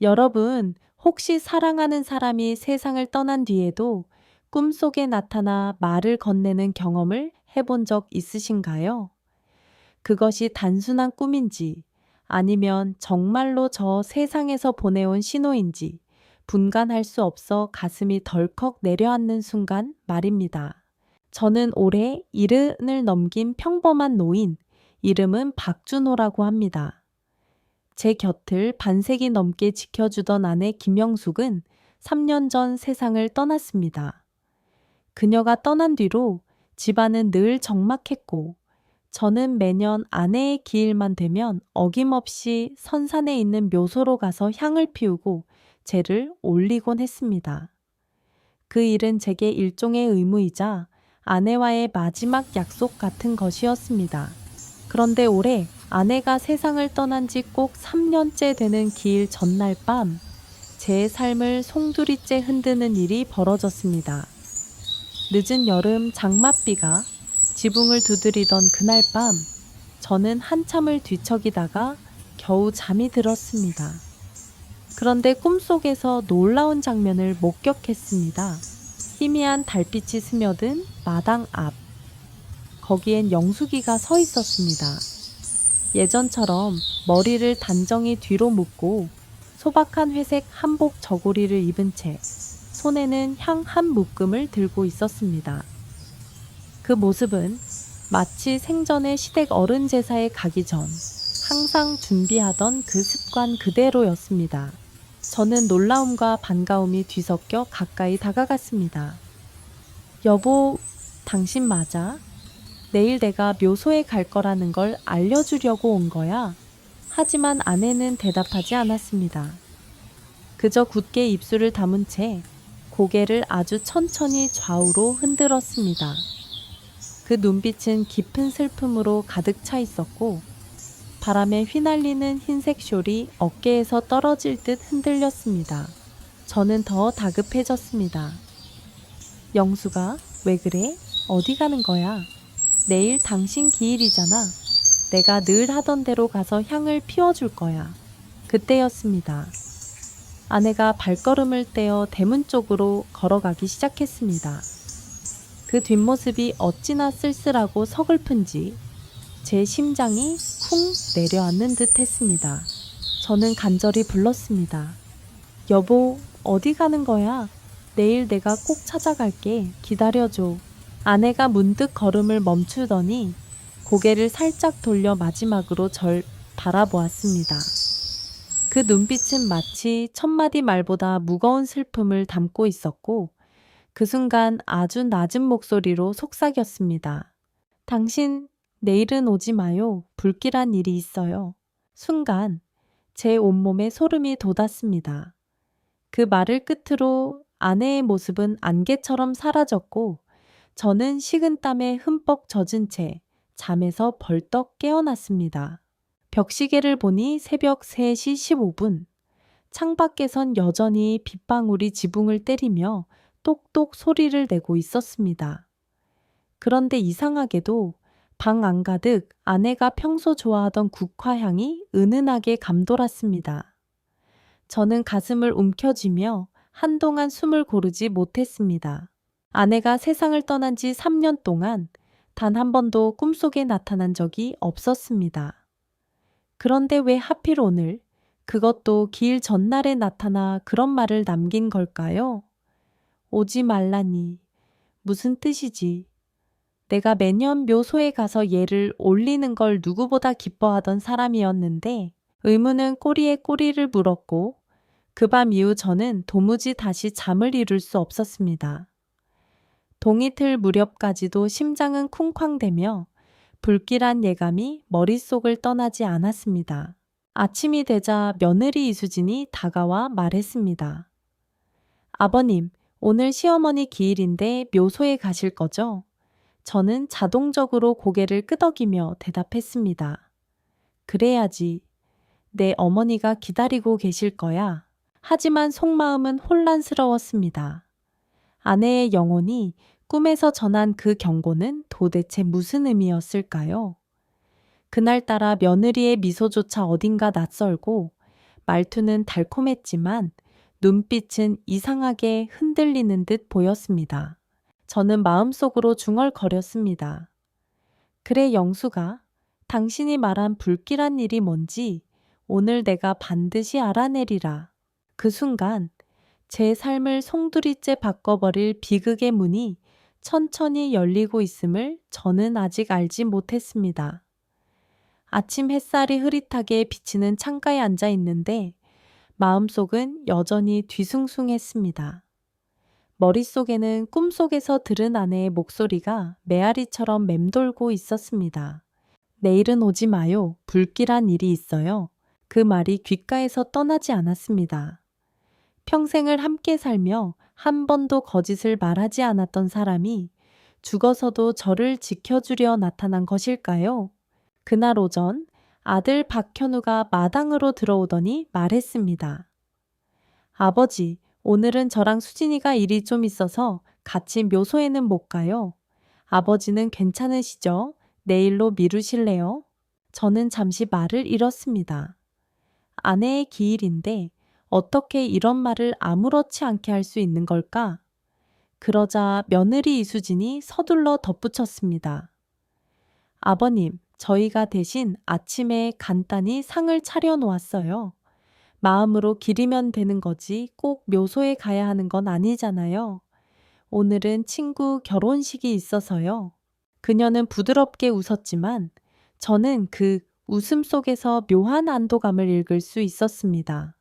여러분, 혹시 사랑하는 사람이 세상을 떠난 뒤에도 꿈속에 나타나 말을 건네는 경험을 해본 적 있으신가요? 그것이 단순한 꿈인지 아니면 정말로 저 세상에서 보내온 신호인지 분간할 수 없어 가슴이 덜컥 내려앉는 순간 말입니다. 저는 올해 70을 넘긴 평범한 노인, 이름은 박준호라고 합니다. 제 곁을 반세기 넘게 지켜주던 아내 김영숙은 3년 전 세상을 떠났습니다. 그녀가 떠난 뒤로 집안은 늘 적막했고, 저는 매년 아내의 기일만 되면 어김없이 선산에 있는 묘소로 가서 향을 피우고 제를 올리곤 했습니다. 그 일은 제게 일종의 의무이자 아내와의 마지막 약속 같은 것이었습니다. 그런데 올해 아내가 세상을 떠난 지 꼭 3년째 되는 기일 전날 밤, 제 삶을 송두리째 흔드는 일이 벌어졌습니다. 늦은 여름 장맛비가 지붕을 두드리던 그날 밤, 저는 한참을 뒤척이다가 겨우 잠이 들었습니다. 그런데 꿈속에서 놀라운 장면을 목격했습니다. 희미한 달빛이 스며든 마당 앞. 거기엔 영숙이가 서 있었습니다. 예전처럼 머리를 단정히 뒤로 묶고 소박한 회색 한복 저고리를 입은 채 손에는 향 한 묶음을 들고 있었습니다. 그 모습은 마치 생전에 시댁 어른 제사에 가기 전 항상 준비하던 그 습관 그대로였습니다. 저는 놀라움과 반가움이 뒤섞여 가까이 다가갔습니다. 여보, 당신 맞아? 내일 내가 묘소에 갈 거라는 걸 알려주려고 온 거야. 하지만 아내는 대답하지 않았습니다. 그저 굳게 입술을 다문 채 고개를 아주 천천히 좌우로 흔들었습니다. 그 눈빛은 깊은 슬픔으로 가득 차 있었고, 바람에 휘날리는 흰색 숄이 어깨에서 떨어질 듯 흔들렸습니다. 저는 더 다급해졌습니다. 영수가, 왜 그래? 어디 가는 거야? 내일 당신 기일이잖아. 내가 늘 하던 대로 가서 향을 피워줄 거야. 그때였습니다. 아내가 발걸음을 떼어 대문 쪽으로 걸어가기 시작했습니다. 그 뒷모습이 어찌나 쓸쓸하고 서글픈지 제 심장이 쿵 내려앉는 듯 했습니다. 저는 간절히 불렀습니다. 여보, 어디 가는 거야? 내일 내가 꼭 찾아갈게. 기다려줘. 아내가 문득 걸음을 멈추더니 고개를 살짝 돌려 마지막으로 절 바라보았습니다. 그 눈빛은 마치 천마디 말보다 무거운 슬픔을 담고 있었고, 그 순간 아주 낮은 목소리로 속삭였습니다. 당신, 내일은 오지 마요. 불길한 일이 있어요. 순간 제 온몸에 소름이 돋았습니다. 그 말을 끝으로 아내의 모습은 안개처럼 사라졌고, 저는 식은땀에 흠뻑 젖은 채 잠에서 벌떡 깨어났습니다. 벽시계를 보니 새벽 3시 15분. 창밖에선 여전히 빗방울이 지붕을 때리며 똑똑 소리를 내고 있었습니다. 그런데 이상하게도 방 안가득 아내가 평소 좋아하던 국화향이 은은하게 감돌았습니다. 저는 가슴을 움켜쥐며 한동안 숨을 고르지 못했습니다. 아내가 세상을 떠난 지 3년 동안 단 한 번도 꿈속에 나타난 적이 없었습니다. 그런데 왜 하필 오늘, 그것도 기일 전날에 나타나 그런 말을 남긴 걸까요? 오지 말라니. 무슨 뜻이지? 내가 매년 묘소에 가서 얘를 올리는 걸 누구보다 기뻐하던 사람이었는데 의문은 꼬리에 꼬리를 물었고 그 밤 이후 저는 도무지 다시 잠을 이룰 수 없었습니다. 동이틀 무렵까지도 심장은 쿵쾅대며 불길한 예감이 머릿속을 떠나지 않았습니다. 아침이 되자 며느리 이수진이 다가와 말했습니다. 아버님, 오늘 시어머니 기일인데 묘소에 가실 거죠? 저는 자동적으로 고개를 끄덕이며 대답했습니다. 그래야지. 내 어머니가 기다리고 계실 거야. 하지만 속마음은 혼란스러웠습니다. 아내의 영혼이 꿈에서 전한 그 경고는 도대체 무슨 의미였을까요? 그날따라 며느리의 미소조차 어딘가 낯설고 말투는 달콤했지만 눈빛은 이상하게 흔들리는 듯 보였습니다. 저는 마음속으로 중얼거렸습니다. 그래, 영수가. 당신이 말한 불길한 일이 뭔지 오늘 내가 반드시 알아내리라. 그 순간 제 삶을 송두리째 바꿔버릴 비극의 문이 천천히 열리고 있음을 저는 아직 알지 못했습니다. 아침 햇살이 흐릿하게 비치는 창가에 앉아 있는데 마음속은 여전히 뒤숭숭했습니다. 머릿속에는 꿈속에서 들은 아내의 목소리가 메아리처럼 맴돌고 있었습니다. 내일은 오지 마요. 불길한 일이 있어요. 그 말이 귓가에서 떠나지 않았습니다. 평생을 함께 살며 한 번도 거짓을 말하지 않았던 사람이 죽어서도 저를 지켜주려 나타난 것일까요? 그날 오전 아들 박현우가 마당으로 들어오더니 말했습니다. 아버지, 오늘은 저랑 수진이가 일이 좀 있어서 같이 묘소에는 못 가요. 아버지는 괜찮으시죠? 내일로 미루실래요? 저는 잠시 말을 잃었습니다. 아내의 기일인데 어떻게 이런 말을 아무렇지 않게 할 수 있는 걸까? 그러자 며느리 이수진이 서둘러 덧붙였습니다. 아버님, 저희가 대신 아침에 간단히 상을 차려 놓았어요. 마음으로 기리면 되는 거지 꼭 묘소에 가야 하는 건 아니잖아요. 오늘은 친구 결혼식이 있어서요. 그녀는 부드럽게 웃었지만 저는 그 웃음 속에서 묘한 안도감을 읽을 수 있었습니다.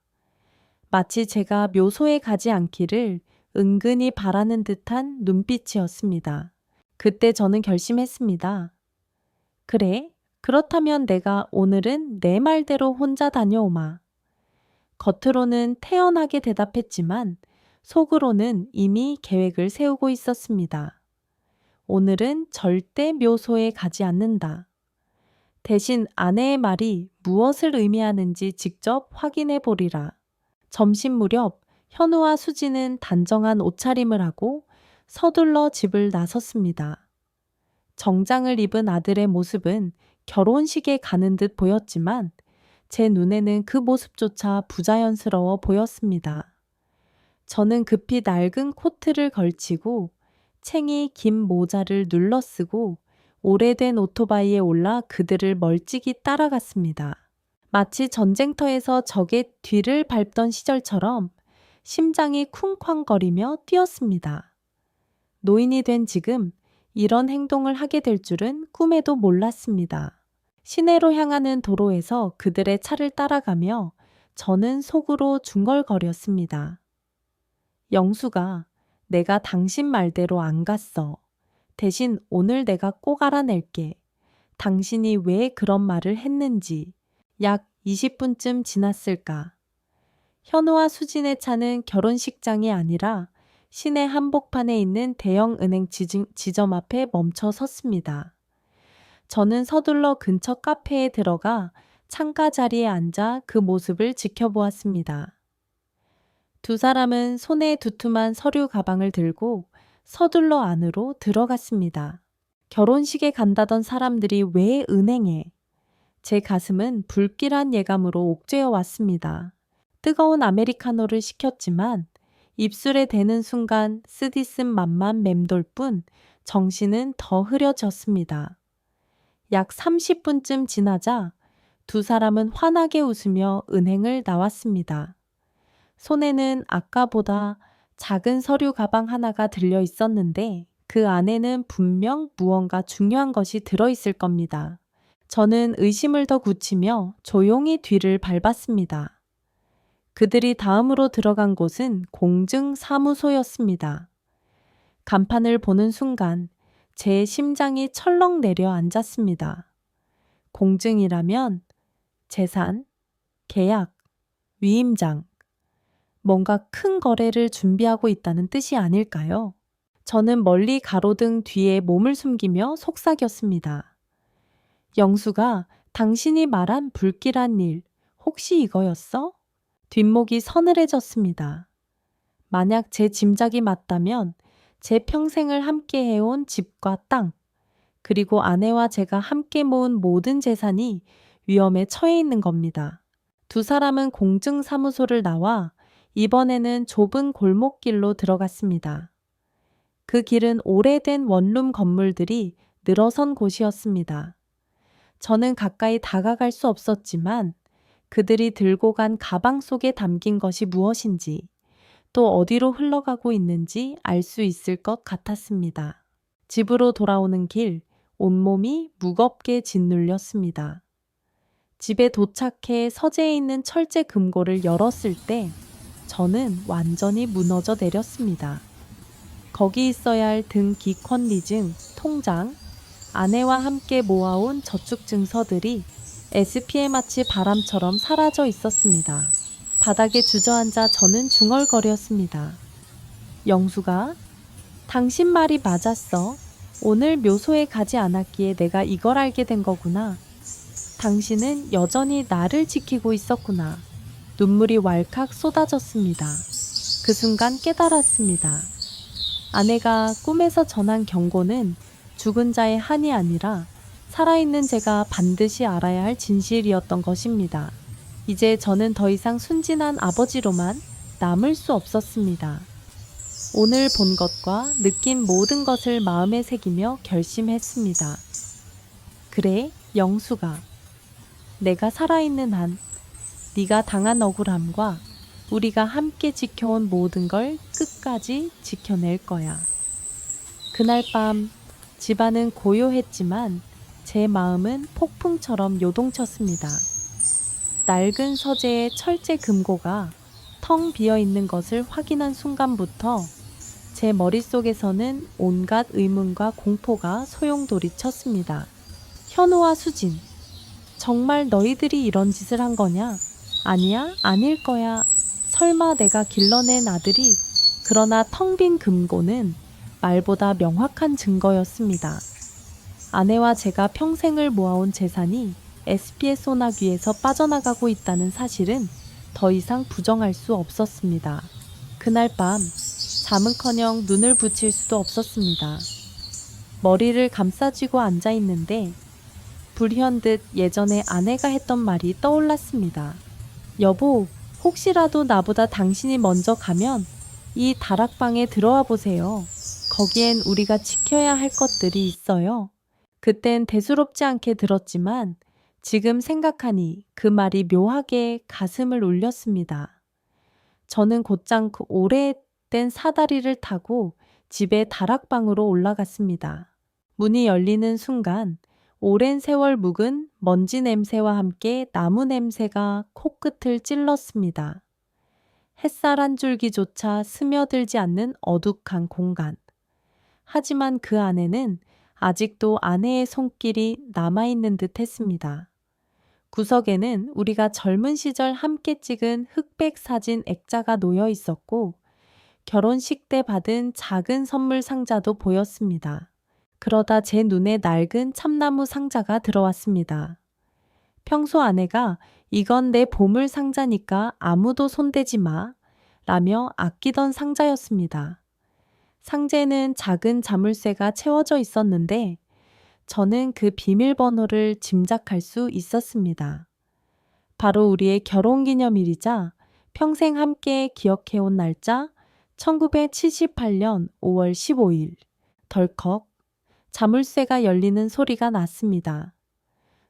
마치 제가 묘소에 가지 않기를 은근히 바라는 듯한 눈빛이었습니다. 그때 저는 결심했습니다. 그래, 그렇다면 내가 오늘은 내 말대로 혼자 다녀오마. 겉으로는 태연하게 대답했지만 속으로는 이미 계획을 세우고 있었습니다. 오늘은 절대 묘소에 가지 않는다. 대신 아내의 말이 무엇을 의미하는지 직접 확인해 보리라. 점심 무렵 현우와 수지는 단정한 옷차림을 하고 서둘러 집을 나섰습니다. 정장을 입은 아들의 모습은 결혼식에 가는 듯 보였지만 제 눈에는 그 모습조차 부자연스러워 보였습니다. 저는 급히 낡은 코트를 걸치고 챙이 긴 모자를 눌러쓰고 오래된 오토바이에 올라 그들을 멀찍이 따라갔습니다. 마치 전쟁터에서 적의 뒤를 밟던 시절처럼 심장이 쿵쾅거리며 뛰었습니다. 노인이 된 지금 이런 행동을 하게 될 줄은 꿈에도 몰랐습니다. 시내로 향하는 도로에서 그들의 차를 따라가며 저는 속으로 중얼거렸습니다. 영수가 내가 당신 말대로 안 갔어. 대신 오늘 내가 꼭 알아낼게. 당신이 왜 그런 말을 했는지. 약 20분쯤 지났을까. 현우와 수진의 차는 결혼식장이 아니라 시내 한복판에 있는 대형 은행 지점 앞에 멈춰 섰습니다. 저는 서둘러 근처 카페에 들어가 창가 자리에 앉아 그 모습을 지켜보았습니다. 두 사람은 손에 두툼한 서류 가방을 들고 서둘러 안으로 들어갔습니다. 결혼식에 간다던 사람들이 왜 은행에? 제 가슴은 불길한 예감으로 옥죄어 왔습니다. 뜨거운 아메리카노를 시켰지만 입술에 대는 순간 쓰디쓴 맛만 맴돌 뿐 정신은 더 흐려졌습니다. 약 30분쯤 지나자 두 사람은 환하게 웃으며 은행을 나왔습니다. 손에는 아까보다 작은 서류 가방 하나가 들려 있었는데 그 안에는 분명 무언가 중요한 것이 들어있을 겁니다. 저는 의심을 더 굳히며 조용히 뒤를 밟았습니다. 그들이 다음으로 들어간 곳은 공증사무소였습니다. 간판을 보는 순간 제 심장이 철렁 내려앉았습니다. 공증이라면 재산, 계약, 위임장, 뭔가 큰 거래를 준비하고 있다는 뜻이 아닐까요? 저는 멀리 가로등 뒤에 몸을 숨기며 속삭였습니다. 영수가 당신이 말한 불길한 일, 혹시 이거였어? 뒷목이 서늘해졌습니다. 만약 제 짐작이 맞다면 제 평생을 함께 해온 집과 땅, 그리고 아내와 제가 함께 모은 모든 재산이 위험에 처해 있는 겁니다. 두 사람은 공증사무소를 나와 이번에는 좁은 골목길로 들어갔습니다. 그 길은 오래된 원룸 건물들이 늘어선 곳이었습니다. 저는 가까이 다가갈 수 없었지만 그들이 들고 간 가방 속에 담긴 것이 무엇인지 또 어디로 흘러가고 있는지 알 수 있을 것 같았습니다. 집으로 돌아오는 길, 온몸이 무겁게 짓눌렸습니다. 집에 도착해 서재에 있는 철제 금고를 열었을 때 저는 완전히 무너져 내렸습니다. 거기 있어야 할 등 기권리증, 통장, 아내와 함께 모아온 저축증서들이 SP에 마치 바람처럼 사라져 있었습니다. 바닥에 주저앉아 저는 중얼거렸습니다. 영수가, 당신 말이 맞았어. 오늘 묘소에 가지 않았기에 내가 이걸 알게 된 거구나. 당신은 여전히 나를 지키고 있었구나. 눈물이 왈칵 쏟아졌습니다. 그 순간 깨달았습니다. 아내가 꿈에서 전한 경고는 죽은 자의 한이 아니라 살아있는 제가 반드시 알아야 할 진실이었던 것입니다. 이제 저는 더 이상 순진한 아버지로만 남을 수 없었습니다. 오늘 본 것과 느낀 모든 것을 마음에 새기며 결심했습니다. 그래, 영수가. 내가 살아있는 한 네가 당한 억울함과 우리가 함께 지켜온 모든 걸 끝까지 지켜낼 거야. 그날 밤 집안은 고요했지만 제 마음은 폭풍처럼 요동쳤습니다. 낡은 서재의 철제 금고가 텅 비어 있는 것을 확인한 순간부터 제 머릿속에서는 온갖 의문과 공포가 소용돌이쳤습니다. 현우와 수진, 정말 너희들이 이런 짓을 한 거냐? 아니야, 아닐 거야. 설마 내가 길러낸 아들이. 그러나 텅 빈 금고는 말보다 명확한 증거였습니다. 아내와 제가 평생을 모아온 재산이 SP의 소나귀에서 빠져나가고 있다는 사실은 더 이상 부정할 수 없었습니다. 그날 밤 잠은커녕 눈을 붙일 수도 없었습니다. 머리를 감싸쥐고 앉아 있는데 불현듯 예전에 아내가 했던 말이 떠올랐습니다. 여보, 혹시라도 나보다 당신이 먼저 가면 이 다락방에 들어와 보세요. 거기엔 우리가 지켜야 할 것들이 있어요. 그땐 대수롭지 않게 들었지만 지금 생각하니 그 말이 묘하게 가슴을 울렸습니다. 저는 곧장 그 오래된 사다리를 타고 집의 다락방으로 올라갔습니다. 문이 열리는 순간 오랜 세월 묵은 먼지 냄새와 함께 나무 냄새가 코끝을 찔렀습니다. 햇살 한 줄기조차 스며들지 않는 어둑한 공간. 하지만 그 안에는 아직도 아내의 손길이 남아있는 듯 했습니다. 구석에는 우리가 젊은 시절 함께 찍은 흑백 사진 액자가 놓여 있었고 결혼식 때 받은 작은 선물 상자도 보였습니다. 그러다 제 눈에 낡은 참나무 상자가 들어왔습니다. 평소 아내가 이건 내 보물 상자니까 아무도 손대지 마 라며 아끼던 상자였습니다. 상자에는 작은 자물쇠가 채워져 있었는데 저는 그 비밀번호를 짐작할 수 있었습니다. 바로 우리의 결혼기념일이자 평생 함께 기억해온 날짜 1978년 5월 15일. 덜컥 자물쇠가 열리는 소리가 났습니다.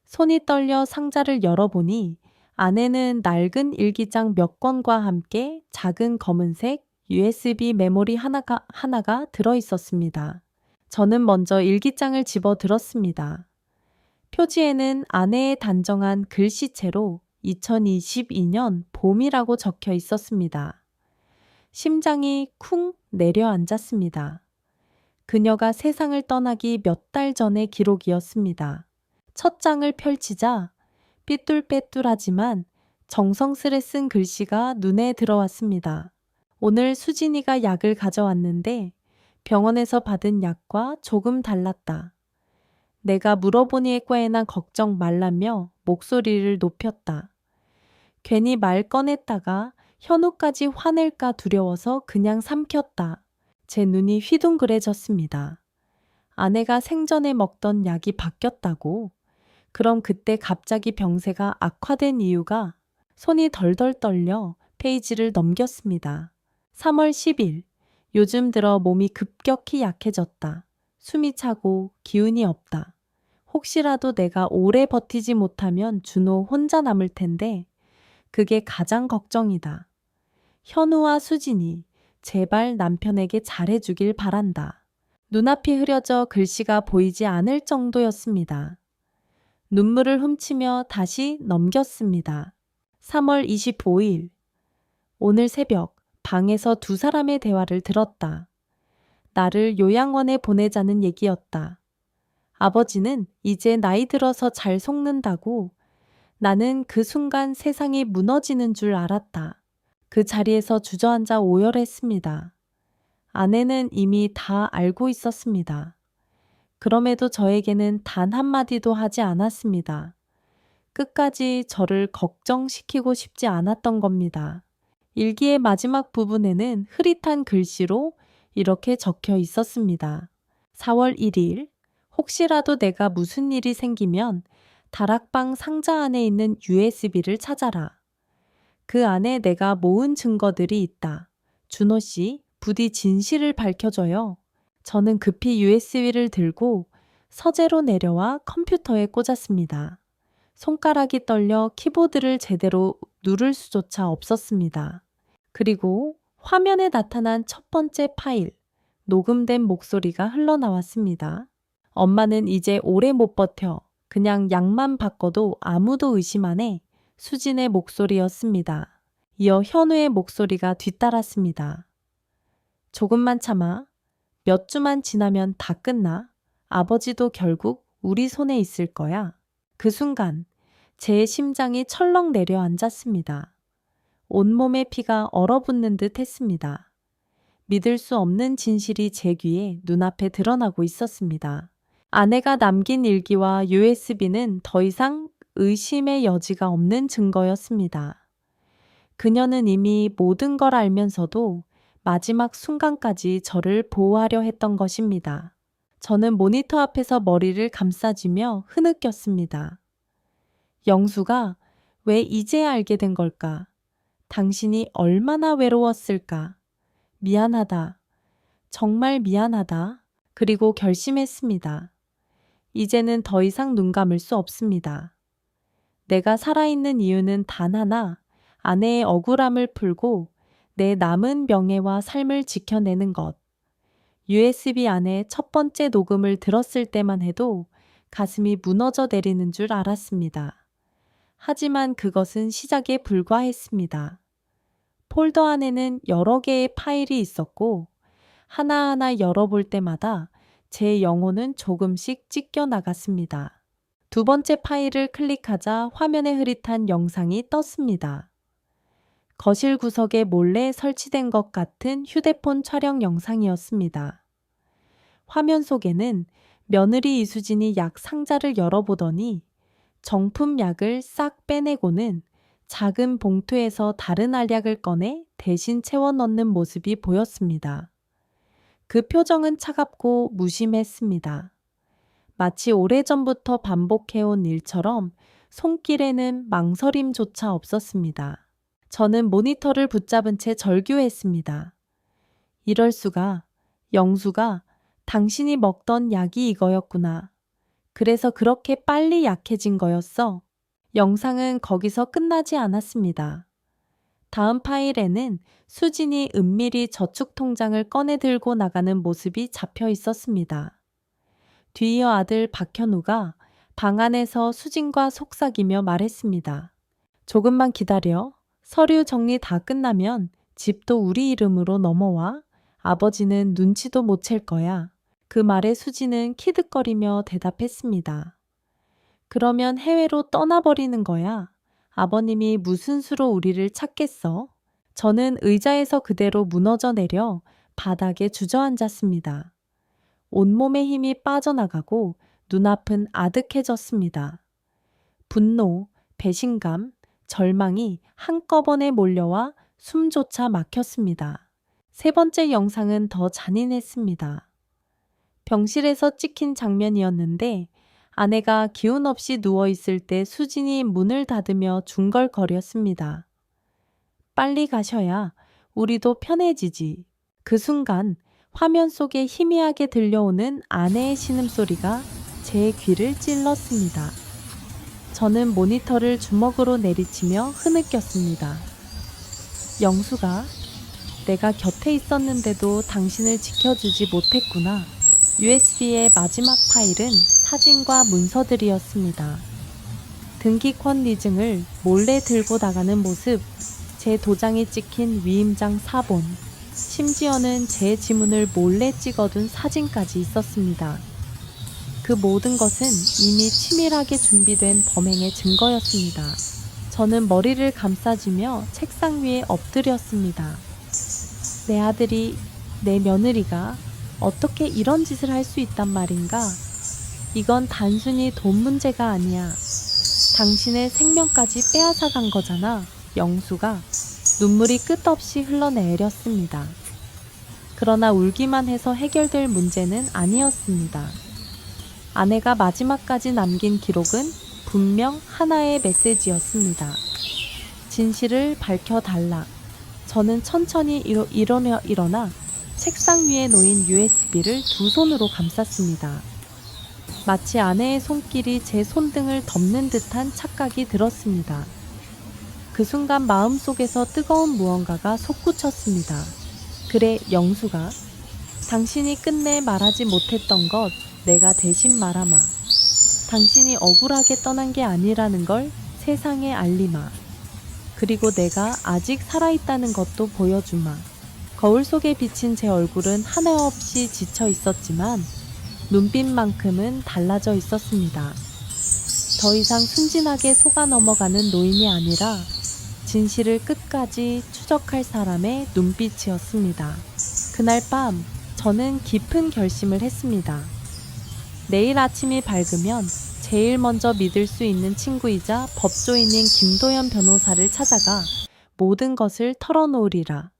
손이 떨려 상자를 열어보니 안에는 낡은 일기장 몇 권과 함께 작은 검은색 USB 메모리 하나가 들어있었습니다. 저는 먼저 일기장을 집어 들었습니다. 표지에는 아내의 단정한 글씨체로 2022년 봄이라고 적혀 있었습니다. 심장이 쿵 내려앉았습니다. 그녀가 세상을 떠나기 몇 달 전의 기록이었습니다. 첫 장을 펼치자 삐뚤빼뚤하지만 정성스레 쓴 글씨가 눈에 들어왔습니다. 오늘 수진이가 약을 가져왔는데 병원에서 받은 약과 조금 달랐다. 내가 물어보니 꾀나 걱정 말라며 목소리를 높였다. 괜히 말 꺼냈다가 현우까지 화낼까 두려워서 그냥 삼켰다. 제 눈이 휘둥그레졌습니다. 아내가 생전에 먹던 약이 바뀌었다고? 그럼 그때 갑자기 병세가 악화된 이유가? 손이 덜덜 떨려 페이지를 넘겼습니다. 3월 10일. 요즘 들어 몸이 급격히 약해졌다. 숨이 차고 기운이 없다. 혹시라도 내가 오래 버티지 못하면 준호 혼자 남을 텐데 그게 가장 걱정이다. 현우와 수진이 제발 남편에게 잘해주길 바란다. 눈앞이 흐려져 글씨가 보이지 않을 정도였습니다. 눈물을 훔치며 다시 넘겼습니다. 3월 25일. 오늘 새벽 방에서 두 사람의 대화를 들었다. 나를 요양원에 보내자는 얘기였다. 아버지는 이제 나이 들어서 잘 속는다고. 나는 그 순간 세상이 무너지는 줄 알았다. 그 자리에서 주저앉아 오열했습니다. 아내는 이미 다 알고 있었습니다. 그럼에도 저에게는 단 한마디도 하지 않았습니다. 끝까지 저를 걱정시키고 싶지 않았던 겁니다. 일기의 마지막 부분에는 흐릿한 글씨로 이렇게 적혀 있었습니다. 4월 1일. 혹시라도 내가 무슨 일이 생기면 다락방 상자 안에 있는 USB를 찾아라. 그 안에 내가 모은 증거들이 있다. 준호 씨, 부디 진실을 밝혀줘요. 저는 급히 USB를 들고 서재로 내려와 컴퓨터에 꽂았습니다. 손가락이 떨려 키보드를 제대로 누를 수조차 없었습니다. 그리고 화면에 나타난 첫 번째 파일, 녹음된 목소리가 흘러나왔습니다. 엄마는 이제 오래 못 버텨. 그냥 약만 바꿔도 아무도 의심 안 해. 수진의 목소리였습니다. 이어 현우의 목소리가 뒤따랐습니다. 조금만 참아. 몇 주만 지나면 다 끝나. 아버지도 결국 우리 손에 있을 거야. 그 순간 제 심장이 철렁 내려앉았습니다. 온몸의 피가 얼어붙는 듯 했습니다. 믿을 수 없는 진실이 제 귀에 눈앞에 드러나고 있었습니다. 아내가 남긴 일기와 USB는 더 이상 의심의 여지가 없는 증거였습니다. 그녀는 이미 모든 걸 알면서도 마지막 순간까지 저를 보호하려 했던 것입니다. 저는 모니터 앞에서 머리를 감싸쥐며 흐느꼈습니다. 영수가 왜 이제야 알게 된 걸까? 당신이 얼마나 외로웠을까? 미안하다. 정말 미안하다. 그리고 결심했습니다. 이제는 더 이상 눈 감을 수 없습니다. 내가 살아있는 이유는 단 하나, 아내의 억울함을 풀고 내 남은 명예와 삶을 지켜내는 것. USB 안에 첫 번째 녹음을 들었을 때만 해도 가슴이 무너져 내리는 줄 알았습니다. 하지만 그것은 시작에 불과했습니다. 폴더 안에는 여러 개의 파일이 있었고 하나하나 열어볼 때마다 제 영혼은 조금씩 찢겨 나갔습니다. 두 번째 파일을 클릭하자 화면에 흐릿한 영상이 떴습니다. 거실 구석에 몰래 설치된 것 같은 휴대폰 촬영 영상이었습니다. 화면 속에는 며느리 이수진이 약 상자를 열어보더니 정품 약을 싹 빼내고는 작은 봉투에서 다른 알약을 꺼내 대신 채워 넣는 모습이 보였습니다. 그 표정은 차갑고 무심했습니다. 마치 오래전부터 반복해온 일처럼 손길에는 망설임조차 없었습니다. 저는 모니터를 붙잡은 채 절규했습니다. 이럴 수가, 영수가 당신이 먹던 약이 이거였구나. 그래서 그렇게 빨리 약해진 거였어. 영상은 거기서 끝나지 않았습니다. 다음 파일에는 수진이 은밀히 저축통장을 꺼내 들고 나가는 모습이 잡혀 있었습니다. 뒤이어 아들 박현우가 방 안에서 수진과 속삭이며 말했습니다. 조금만 기다려. 서류 정리 다 끝나면 집도 우리 이름으로 넘어와. 아버지는 눈치도 못 챌 거야. 그 말에 수진은 키득거리며 대답했습니다. 그러면 해외로 떠나버리는 거야. 아버님이 무슨 수로 우리를 찾겠어? 저는 의자에서 그대로 무너져 내려 바닥에 주저앉았습니다. 온몸의 힘이 빠져나가고 눈앞은 아득해졌습니다. 분노, 배신감, 절망이 한꺼번에 몰려와 숨조차 막혔습니다. 세 번째 영상은 더 잔인했습니다. 병실에서 찍힌 장면이었는데 아내가 기운 없이 누워있을 때 수진이 문을 닫으며 중걸거렸습니다. 빨리 가셔야 우리도 편해지지. 그 순간 화면 속에 희미하게 들려오는 아내의 신음소리가 제 귀를 찔렀습니다. 저는 모니터를 주먹으로 내리치며 흐느꼈습니다. 영수가 내가 곁에 있었는데도 당신을 지켜주지 못했구나. USB의 마지막 파일은 사진과 문서들이었습니다. 등기권 리증을 몰래 들고 나가는 모습, 제 도장이 찍힌 위임장 사본, 심지어는 제 지문을 몰래 찍어둔 사진까지 있었습니다. 그 모든 것은 이미 치밀하게 준비된 범행의 증거였습니다. 저는 머리를 감싸주며 책상 위에 엎드렸습니다. 내 아들이, 내 며느리가 어떻게 이런 짓을 할 수 있단 말인가? 이건 단순히 돈 문제가 아니야. 당신의 생명까지 빼앗아 간 거잖아. 영수가 눈물이 끝없이 흘러내렸습니다. 그러나 울기만 해서 해결될 문제는 아니었습니다. 아내가 마지막까지 남긴 기록은 분명 하나의 메시지였습니다. 진실을 밝혀달라. 저는 천천히 일어나 책상 위에 놓인 USB를 두 손으로 감쌌습니다. 마치 아내의 손길이 제 손등을 덮는 듯한 착각이 들었습니다. 그 순간 마음속에서 뜨거운 무언가가 솟구쳤습니다. 그래, 영수가. 당신이 끝내 말하지 못했던 것 내가 대신 말하마. 당신이 억울하게 떠난 게 아니라는 걸 세상에 알리마. 그리고 내가 아직 살아있다는 것도 보여주마. 거울 속에 비친 제 얼굴은 하나없이 지쳐 있었지만 눈빛만큼은 달라져 있었습니다. 더 이상 순진하게 속아 넘어가는 노인이 아니라 진실을 끝까지 추적할 사람의 눈빛이었습니다. 그날 밤 저는 깊은 결심을 했습니다. 내일 아침이 밝으면 제일 먼저 믿을 수 있는 친구이자 법조인인 김도연 변호사를 찾아가 모든 것을 털어놓으리라.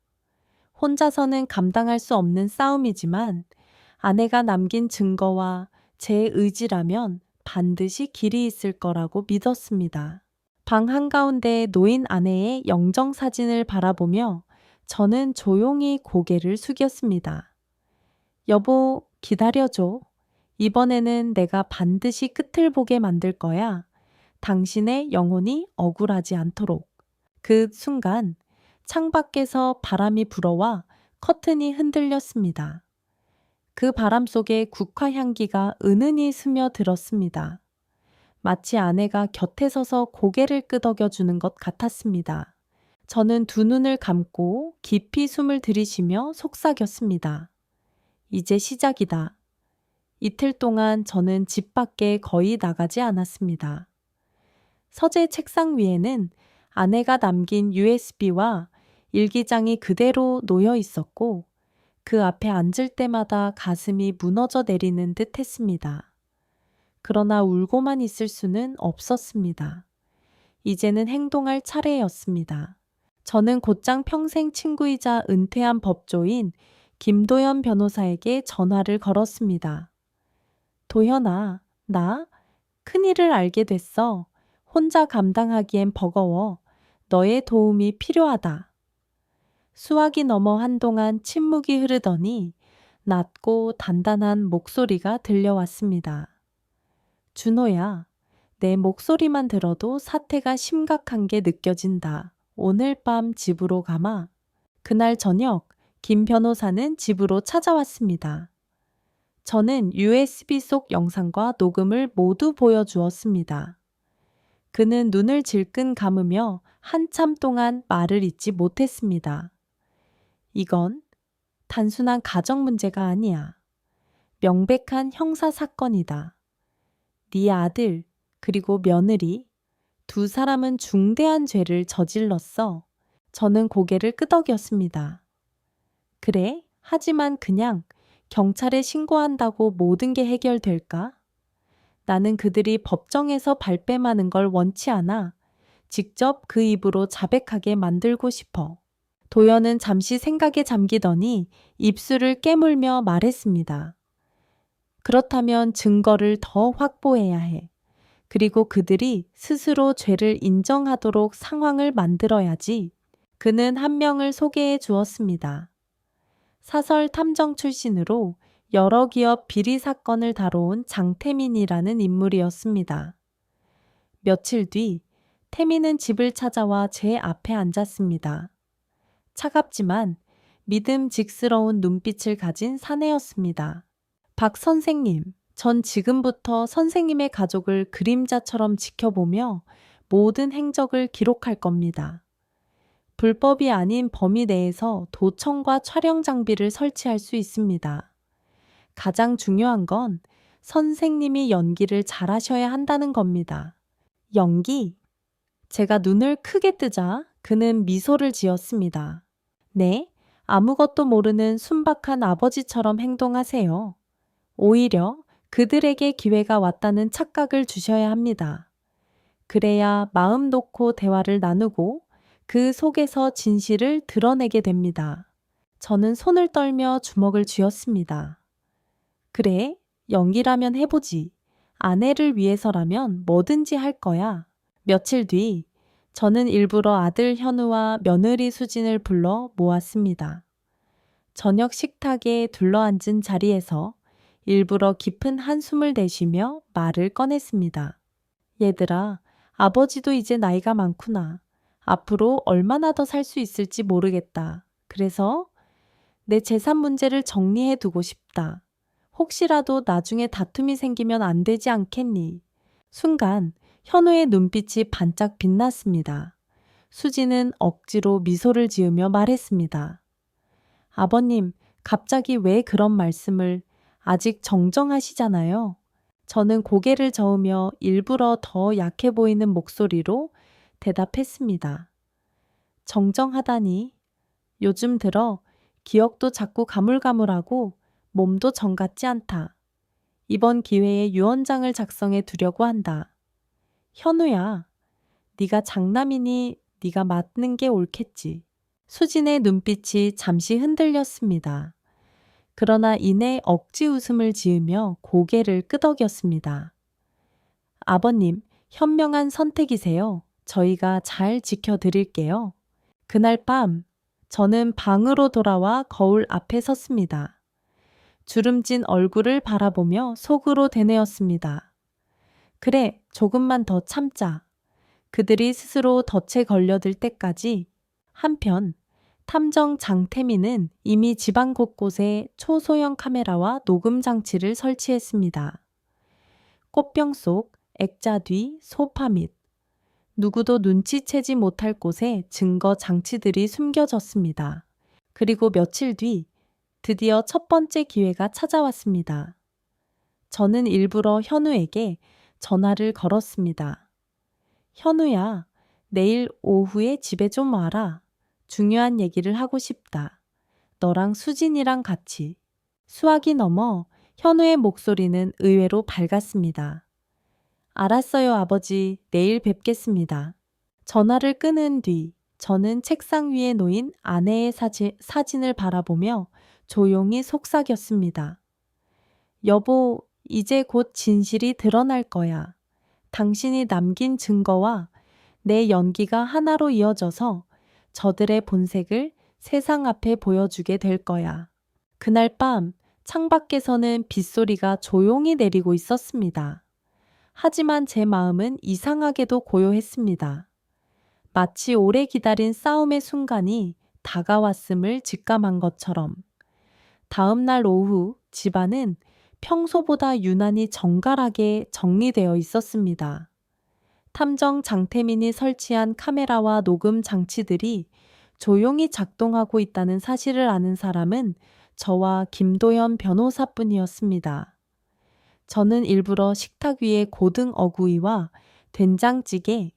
혼자서는 감당할 수 없는 싸움이지만 아내가 남긴 증거와 제 의지라면 반드시 길이 있을 거라고 믿었습니다. 방 한가운데에 놓인 아내의 영정사진을 바라보며 저는 조용히 고개를 숙였습니다. 여보, 기다려줘. 이번에는 내가 반드시 끝을 보게 만들 거야. 당신의 영혼이 억울하지 않도록. 그 순간 창밖에서 바람이 불어와 커튼이 흔들렸습니다. 그 바람 속에 국화 향기가 은은히 스며들었습니다. 마치 아내가 곁에 서서 고개를 끄덕여 주는 것 같았습니다. 저는 두 눈을 감고 깊이 숨을 들이쉬며 속삭였습니다. 이제 시작이다. 이틀 동안 저는 집 밖에 거의 나가지 않았습니다. 서재 책상 위에는 아내가 남긴 USB와 일기장이 그대로 놓여 있었고 그 앞에 앉을 때마다 가슴이 무너져 내리는 듯 했습니다. 그러나 울고만 있을 수는 없었습니다. 이제는 행동할 차례였습니다. 저는 곧장 평생 친구이자 은퇴한 법조인 김도연 변호사에게 전화를 걸었습니다. 도연아, 나 큰일을 알게 됐어. 혼자 감당하기엔 버거워. 너의 도움이 필요하다. 수화기 넘어 한동안 침묵이 흐르더니 낮고 단단한 목소리가 들려왔습니다. 준호야, 내 목소리만 들어도 사태가 심각한 게 느껴진다. 오늘 밤 집으로 가마. 그날 저녁 김 변호사는 집으로 찾아왔습니다. 저는 USB 속 영상과 녹음을 모두 보여주었습니다. 그는 눈을 질끈 감으며 한참 동안 말을 잇지 못했습니다. 이건 단순한 가정 문제가 아니야. 명백한 형사 사건이다. 네 아들 그리고 며느리 두 사람은 중대한 죄를 저질렀어. 저는 고개를 끄덕였습니다. 그래? 하지만 그냥 경찰에 신고한다고 모든 게 해결될까? 나는 그들이 법정에서 발뺌하는 걸 원치 않아. 직접 그 입으로 자백하게 만들고 싶어. 도연은 잠시 생각에 잠기더니 입술을 깨물며 말했습니다. 그렇다면 증거를 더 확보해야 해. 그리고 그들이 스스로 죄를 인정하도록 상황을 만들어야지. 그는 한 명을 소개해 주었습니다. 사설 탐정 출신으로 여러 기업 비리 사건을 다뤄온 장태민이라는 인물이었습니다. 며칠 뒤 태민은 집을 찾아와 제 앞에 앉았습니다. 차갑지만 믿음직스러운 눈빛을 가진 사내였습니다. 박 선생님, 전 지금부터 선생님의 가족을 그림자처럼 지켜보며 모든 행적을 기록할 겁니다. 불법이 아닌 범위 내에서 도청과 촬영 장비를 설치할 수 있습니다. 가장 중요한 건 선생님이 연기를 잘하셔야 한다는 겁니다. 연기? 제가 눈을 크게 뜨자 그는 미소를 지었습니다. 네, 아무것도 모르는 순박한 아버지처럼 행동하세요. 오히려 그들에게 기회가 왔다는 착각을 주셔야 합니다. 그래야 마음 놓고 대화를 나누고 그 속에서 진실을 드러내게 됩니다. 저는 손을 떨며 주먹을 쥐었습니다. 그래, 연기라면 해보지. 아내를 위해서라면 뭐든지 할 거야. 며칠 뒤 저는 일부러 아들 현우와 며느리 수진을 불러 모았습니다. 저녁 식탁에 둘러앉은 자리에서 일부러 깊은 한숨을 내쉬며 말을 꺼냈습니다. 얘들아, 아버지도 이제 나이가 많구나. 앞으로 얼마나 더 살 수 있을지 모르겠다. 그래서 내 재산 문제를 정리해 두고 싶다. 혹시라도 나중에 다툼이 생기면 안 되지 않겠니? 순간 현우의 눈빛이 반짝 빛났습니다. 수지는 억지로 미소를 지으며 말했습니다. 아버님, 갑자기 왜 그런 말씀을 아직 정정하시잖아요. 저는 고개를 저으며 일부러 더 약해 보이는 목소리로 대답했습니다. 정정하다니. 요즘 들어 기억도 자꾸 가물가물하고 몸도 정 같지 않다. 이번 기회에 유언장을 작성해 두려고 한다. 현우야, 네가 장남이니 네가 맡는 게 옳겠지. 수진의 눈빛이 잠시 흔들렸습니다. 그러나 이내 억지 웃음을 지으며 고개를 끄덕였습니다. 아버님, 현명한 선택이세요. 저희가 잘 지켜드릴게요. 그날 밤 저는 방으로 돌아와 거울 앞에 섰습니다. 주름진 얼굴을 바라보며 속으로 되뇌었습니다. 그래, 조금만 더 참자. 그들이 스스로 덫에 걸려들 때까지. 한편 탐정 장태민은 이미 집안 곳곳에 초소형 카메라와 녹음 장치를 설치했습니다. 꽃병 속, 액자 뒤, 소파 밑. 누구도 눈치채지 못할 곳에 증거 장치들이 숨겨졌습니다. 그리고 며칠 뒤 드디어 첫 번째 기회가 찾아왔습니다. 저는 일부러 현우에게 전화를 걸었습니다. 현우야, 내일 오후에 집에 좀 와라. 중요한 얘기를 하고 싶다. 너랑 수진이랑 같이. 수화기 넘어 현우의 목소리는 의외로 밝았습니다. 알았어요, 아버지. 내일 뵙겠습니다. 전화를 끊은 뒤 저는 책상 위에 놓인 아내의 사진을 바라보며 조용히 속삭였습니다. 여보, 이제 곧 진실이 드러날 거야. 당신이 남긴 증거와 내 연기가 하나로 이어져서 저들의 본색을 세상 앞에 보여주게 될 거야. 그날 밤 창밖에서는 빗소리가 조용히 내리고 있었습니다. 하지만 제 마음은 이상하게도 고요했습니다. 마치 오래 기다린 싸움의 순간이 다가왔음을 직감한 것처럼. 다음 날 오후 집안은 평소보다 유난히 정갈하게 정리되어 있었습니다. 탐정 장태민이 설치한 카메라와 녹음 장치들이 조용히 작동하고 있다는 사실을 아는 사람은 저와 김도현 변호사뿐이었습니다. 저는 일부러 식탁 위에 고등 어구이와 된장찌개,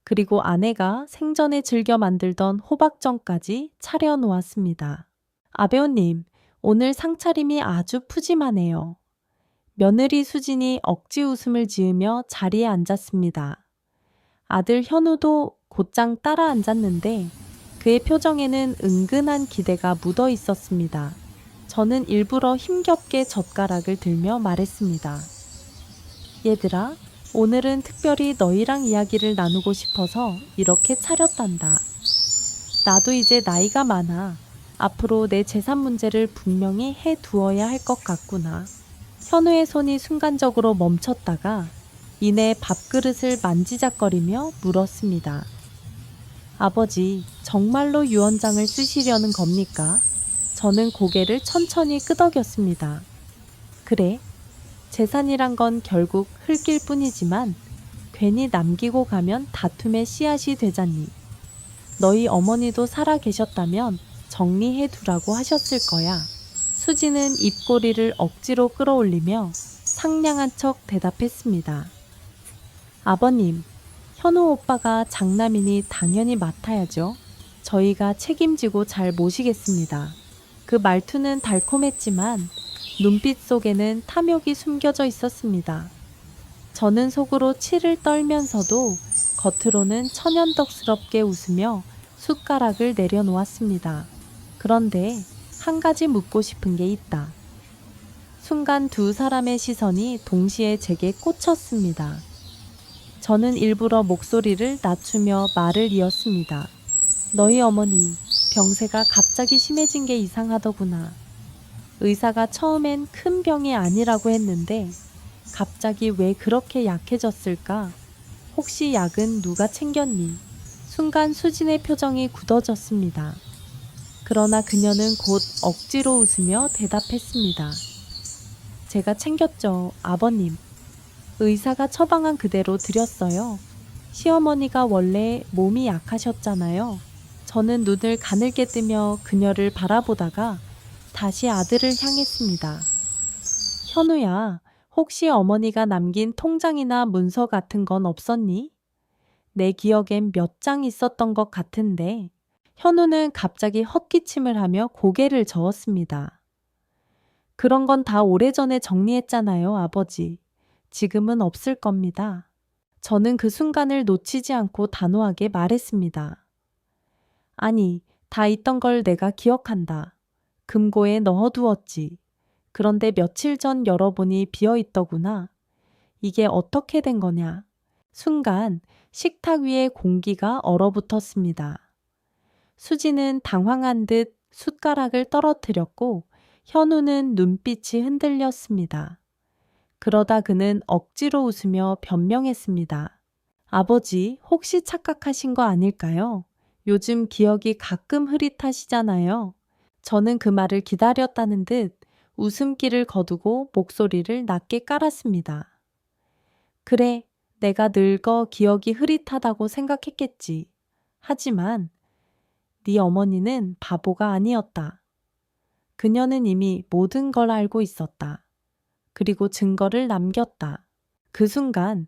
그리고 아내가 생전에 즐겨 만들던 호박전까지 차려놓았습니다. 아배우님, 오늘 상차림이 아주 푸짐하네요. 며느리 수진이 억지 웃음을 지으며 자리에 앉았습니다. 아들 현우도 곧장 따라 앉았는데 그의 표정에는 은근한 기대가 묻어 있었습니다. 저는 일부러 힘겹게 젓가락을 들며 말했습니다. 얘들아, 오늘은 특별히 너희랑 이야기를 나누고 싶어서 이렇게 차렸단다. 나도 이제 나이가 많아. 앞으로 내 재산 문제를 분명히 해 두어야 할 것 같구나. 현우의 손이 순간적으로 멈췄다가 이내 밥그릇을 만지작거리며 물었습니다. 아버지, 정말로 유언장을 쓰시려는 겁니까? 저는 고개를 천천히 끄덕였습니다. 그래, 재산이란 건 결국 흙일 뿐이지만 괜히 남기고 가면 다툼의 씨앗이 되잖니. 너희 어머니도 살아 계셨다면 정리해 두라고 하셨을 거야. 수지는 입꼬리를 억지로 끌어올리며 상냥한 척 대답했습니다. 아버님, 현우 오빠가 장남이니 당연히 맡아야죠. 저희가 책임지고 잘 모시겠습니다. 그 말투는 달콤했지만 눈빛 속에는 탐욕이 숨겨져 있었습니다. 저는 속으로 치를 떨면서도 겉으로는 천연덕스럽게 웃으며 숟가락을 내려놓았습니다. 그런데 한 가지 묻고 싶은 게 있다. 순간 두 사람의 시선이 동시에 제게 꽂혔습니다. 저는 일부러 목소리를 낮추며 말을 이었습니다. 너희 어머니, 병세가 갑자기 심해진 게 이상하더구나. 의사가 처음엔 큰 병이 아니라고 했는데 갑자기 왜 그렇게 약해졌을까? 혹시 약은 누가 챙겼니? 순간 수진의 표정이 굳어졌습니다. 그러나 그녀는 곧 억지로 웃으며 대답했습니다. 제가 챙겼죠, 아버님. 의사가 처방한 그대로 드렸어요. 시어머니가 원래 몸이 약하셨잖아요. 저는 눈을 가늘게 뜨며 그녀를 바라보다가 다시 아들을 향했습니다. 현우야, 혹시 어머니가 남긴 통장이나 문서 같은 건 없었니? 내 기억엔 몇 장 있었던 것 같은데. 현우는 갑자기 헛기침을 하며 고개를 저었습니다. 그런 건 다 오래전에 정리했잖아요, 아버지. 지금은 없을 겁니다. 저는 그 순간을 놓치지 않고 단호하게 말했습니다. 아니, 다 있던 걸 내가 기억한다. 금고에 넣어두었지. 그런데 며칠 전 열어보니 비어있더구나. 이게 어떻게 된 거냐. 순간 식탁 위에 공기가 얼어붙었습니다. 수지는 당황한 듯 숟가락을 떨어뜨렸고 현우는 눈빛이 흔들렸습니다. 그러다 그는 억지로 웃으며 변명했습니다. 아버지, 혹시 착각하신 거 아닐까요? 요즘 기억이 가끔 흐릿하시잖아요. 저는 그 말을 기다렸다는 듯 웃음기를 거두고 목소리를 낮게 깔았습니다. 그래, 내가 늙어 기억이 흐릿하다고 생각했겠지. 하지만 네 어머니는 바보가 아니었다. 그녀는 이미 모든 걸 알고 있었다. 그리고 증거를 남겼다. 그 순간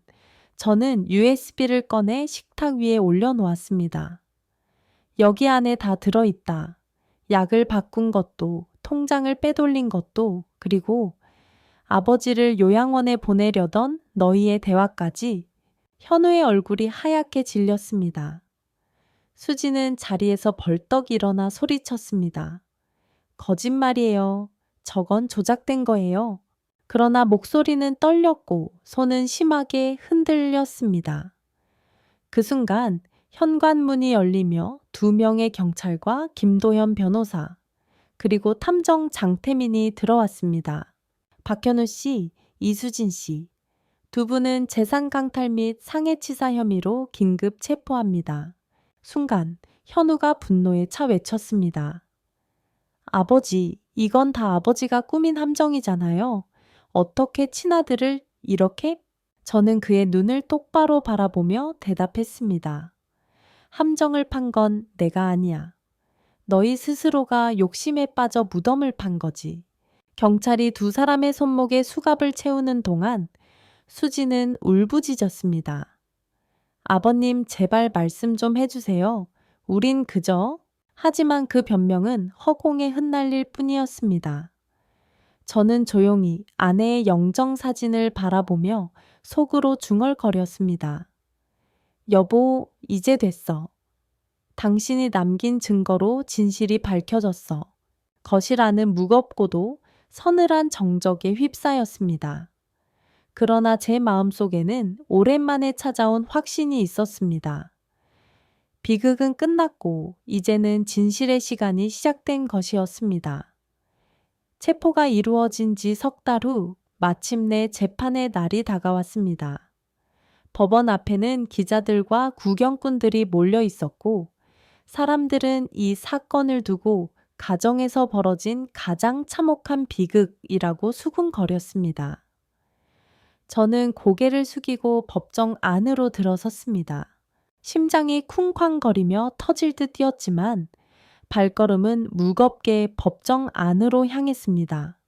저는 USB를 꺼내 식탁 위에 올려놓았습니다. 여기 안에 다 들어있다. 약을 바꾼 것도, 통장을 빼돌린 것도, 그리고 아버지를 요양원에 보내려던 너희의 대화까지. 현우의 얼굴이 하얗게 질렸습니다. 수지는 자리에서 벌떡 일어나 소리쳤습니다. 거짓말이에요. 저건 조작된 거예요. 그러나 목소리는 떨렸고 손은 심하게 흔들렸습니다. 그 순간 현관문이 열리며 2명의 경찰과 김도현 변호사, 그리고 탐정 장태민이 들어왔습니다. 박현우 씨, 이수진 씨, 두 분은 재산 강탈 및 상해치사 혐의로 긴급 체포합니다. 순간 현우가 분노에 차 외쳤습니다. 아버지, 이건 다 아버지가 꾸민 함정이잖아요. 어떻게 친아들을 이렇게? 저는 그의 눈을 똑바로 바라보며 대답했습니다. 함정을 판 건 내가 아니야. 너희 스스로가 욕심에 빠져 무덤을 판 거지. 경찰이 두 사람의 손목에 수갑을 채우는 동안 수지는 울부짖었습니다. 아버님, 제발 말씀 좀 해주세요. 우린 그저... 하지만 그 변명은 허공에 흩날릴 뿐이었습니다. 저는 조용히 아내의 영정사진을 바라보며 속으로 중얼거렸습니다. 여보, 이제 됐어. 당신이 남긴 증거로 진실이 밝혀졌어. 거실 안은 무겁고도 서늘한 정적에 휩싸였습니다. 그러나 제 마음속에는 오랜만에 찾아온 확신이 있었습니다. 비극은 끝났고 이제는 진실의 시간이 시작된 것이었습니다. 체포가 이루어진 지 석 달 후 마침내 재판의 날이 다가왔습니다. 법원 앞에는 기자들과 구경꾼들이 몰려 있었고 사람들은 이 사건을 두고 가정에서 벌어진 가장 참혹한 비극이라고 수군거렸습니다. 저는 고개를 숙이고 법정 안으로 들어섰습니다. 심장이 쿵쾅거리며 터질 듯 뛰었지만 발걸음은 무겁게 법정 안으로 향했습니다.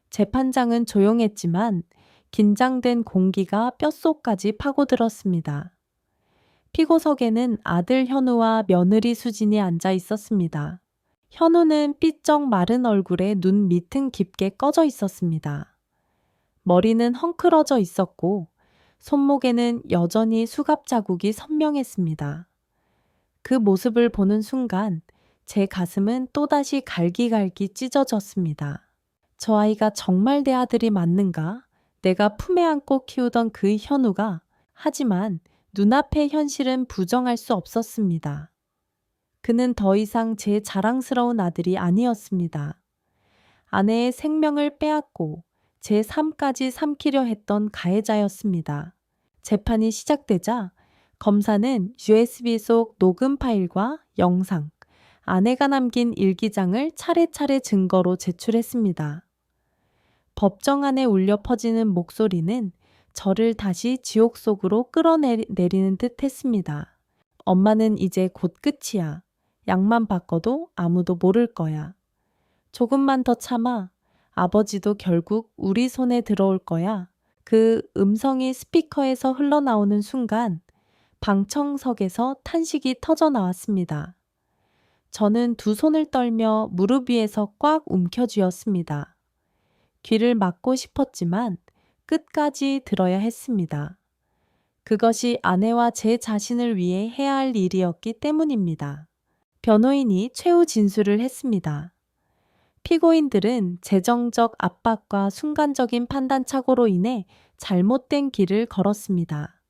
재판장은 조용했지만 긴장된 공기가 뼛속까지 파고들었습니다. 피고석에는 아들 현우와 며느리 수진이 앉아 있었습니다. 현우는 삐쩍 마른 얼굴에 눈 밑은 깊게 꺼져 있었습니다. 머리는 헝클어져 있었고 손목에는 여전히 수갑 자국이 선명했습니다. 그 모습을 보는 순간 제 가슴은 또다시 갈기갈기 찢어졌습니다. 저 아이가 정말 내 아들이 맞는가? 내가 품에 안고 키우던 그 현우가, 하지만 눈앞의 현실은 부정할 수 없었습니다. 그는 더 이상 제 자랑스러운 아들이 아니었습니다. 아내의 생명을 빼앗고 제 삶까지 삼키려 했던 가해자였습니다. 재판이 시작되자 검사는 USB 속 녹음 파일과 영상, 아내가 남긴 일기장을 차례차례 증거로 제출했습니다. 법정 안에 울려 퍼지는 목소리는 저를 다시 지옥 속으로 끌어내리는 듯 했습니다. 엄마는 이제 곧 끝이야. 약만 바꿔도 아무도 모를 거야. 조금만 더 참아. 아버지도 결국 우리 손에 들어올 거야. 그 음성이 스피커에서 흘러나오는 순간 방청석에서 탄식이 터져 나왔습니다. 저는 두 손을 떨며 무릎 위에서 꽉 움켜쥐었습니다. 귀를 막고 싶었지만 끝까지 들어야 했습니다. 그것이 아내와 제 자신을 위해 해야 할 일이었기 때문입니다. 변호인이 최후 진술을 했습니다. 피고인들은 재정적 압박과 순간적인 판단착오로 인해 잘못된 길을 걸었습니다.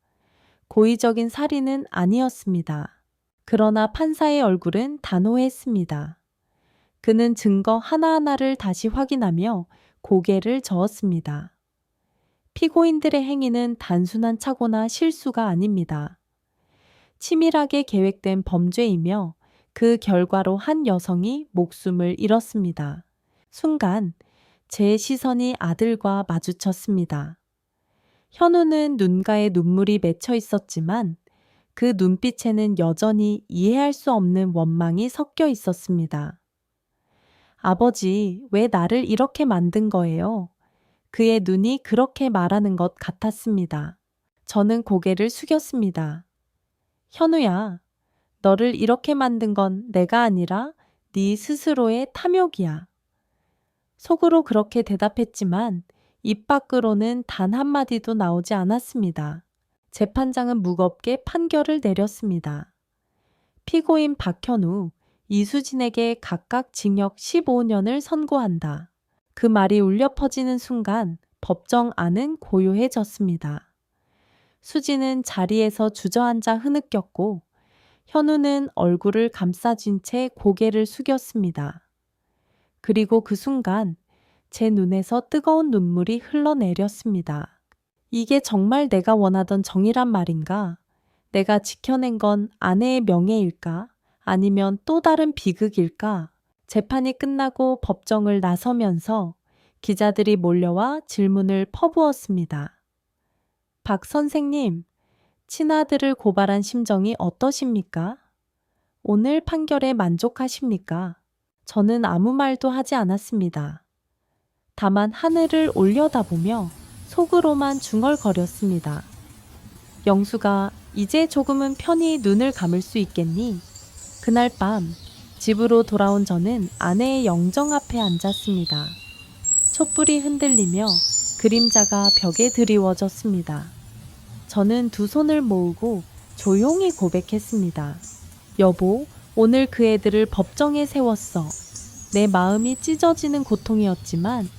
고의적인 살인은 아니었습니다. 그러나 판사의 얼굴은 단호했습니다. 그는 증거 하나하나를 다시 확인하며 고개를 저었습니다. 피고인들의 행위는 단순한 착오나 실수가 아닙니다. 치밀하게 계획된 범죄이며 그 결과로 한 여성이 목숨을 잃었습니다. 순간 제 시선이 아들과 마주쳤습니다. 현우는 눈가에 눈물이 맺혀 있었지만 그 눈빛에는 여전히 이해할 수 없는 원망이 섞여 있었습니다. 아버지, 왜 나를 이렇게 만든 거예요? 그의 눈이 그렇게 말하는 것 같았습니다. 저는 고개를 숙였습니다. 현우야, 너를 이렇게 만든 건 내가 아니라 네 스스로의 탐욕이야. 속으로 그렇게 대답했지만 입 밖으로는 단 한마디도 나오지 않았습니다. 재판장은 무겁게 판결을 내렸습니다. 피고인 박현우, 이수진에게 각각 징역 15년을 선고한다. 그 말이 울려 퍼지는 순간 법정 안은 고요해졌습니다. 수진은 자리에서 주저앉아 흐느꼈고 현우는 얼굴을 감싸쥔 채 고개를 숙였습니다. 그리고 그 순간 제 눈에서 뜨거운 눈물이 흘러내렸습니다. 이게 정말 내가 원하던 정의란 말인가? 내가 지켜낸 건 아내의 명예일까? 아니면 또 다른 비극일까? 재판이 끝나고 법정을 나서면서 기자들이 몰려와 질문을 퍼부었습니다. 박 선생님, 친아들을 고발한 심정이 어떠십니까? 오늘 판결에 만족하십니까? 저는 아무 말도 하지 않았습니다. 다만 하늘을 올려다보며 속으로만 중얼거렸습니다. 영수가 이제 조금은 편히 눈을 감을 수 있겠니? 그날 밤 집으로 돌아온 저는 아내의 영정 앞에 앉았습니다. 촛불이 흔들리며 그림자가 벽에 드리워졌습니다. 저는 두 손을 모으고 조용히 고백했습니다. 여보, 오늘 그 애들을 법정에 세웠어. 내 마음이 찢어지는 고통이었지만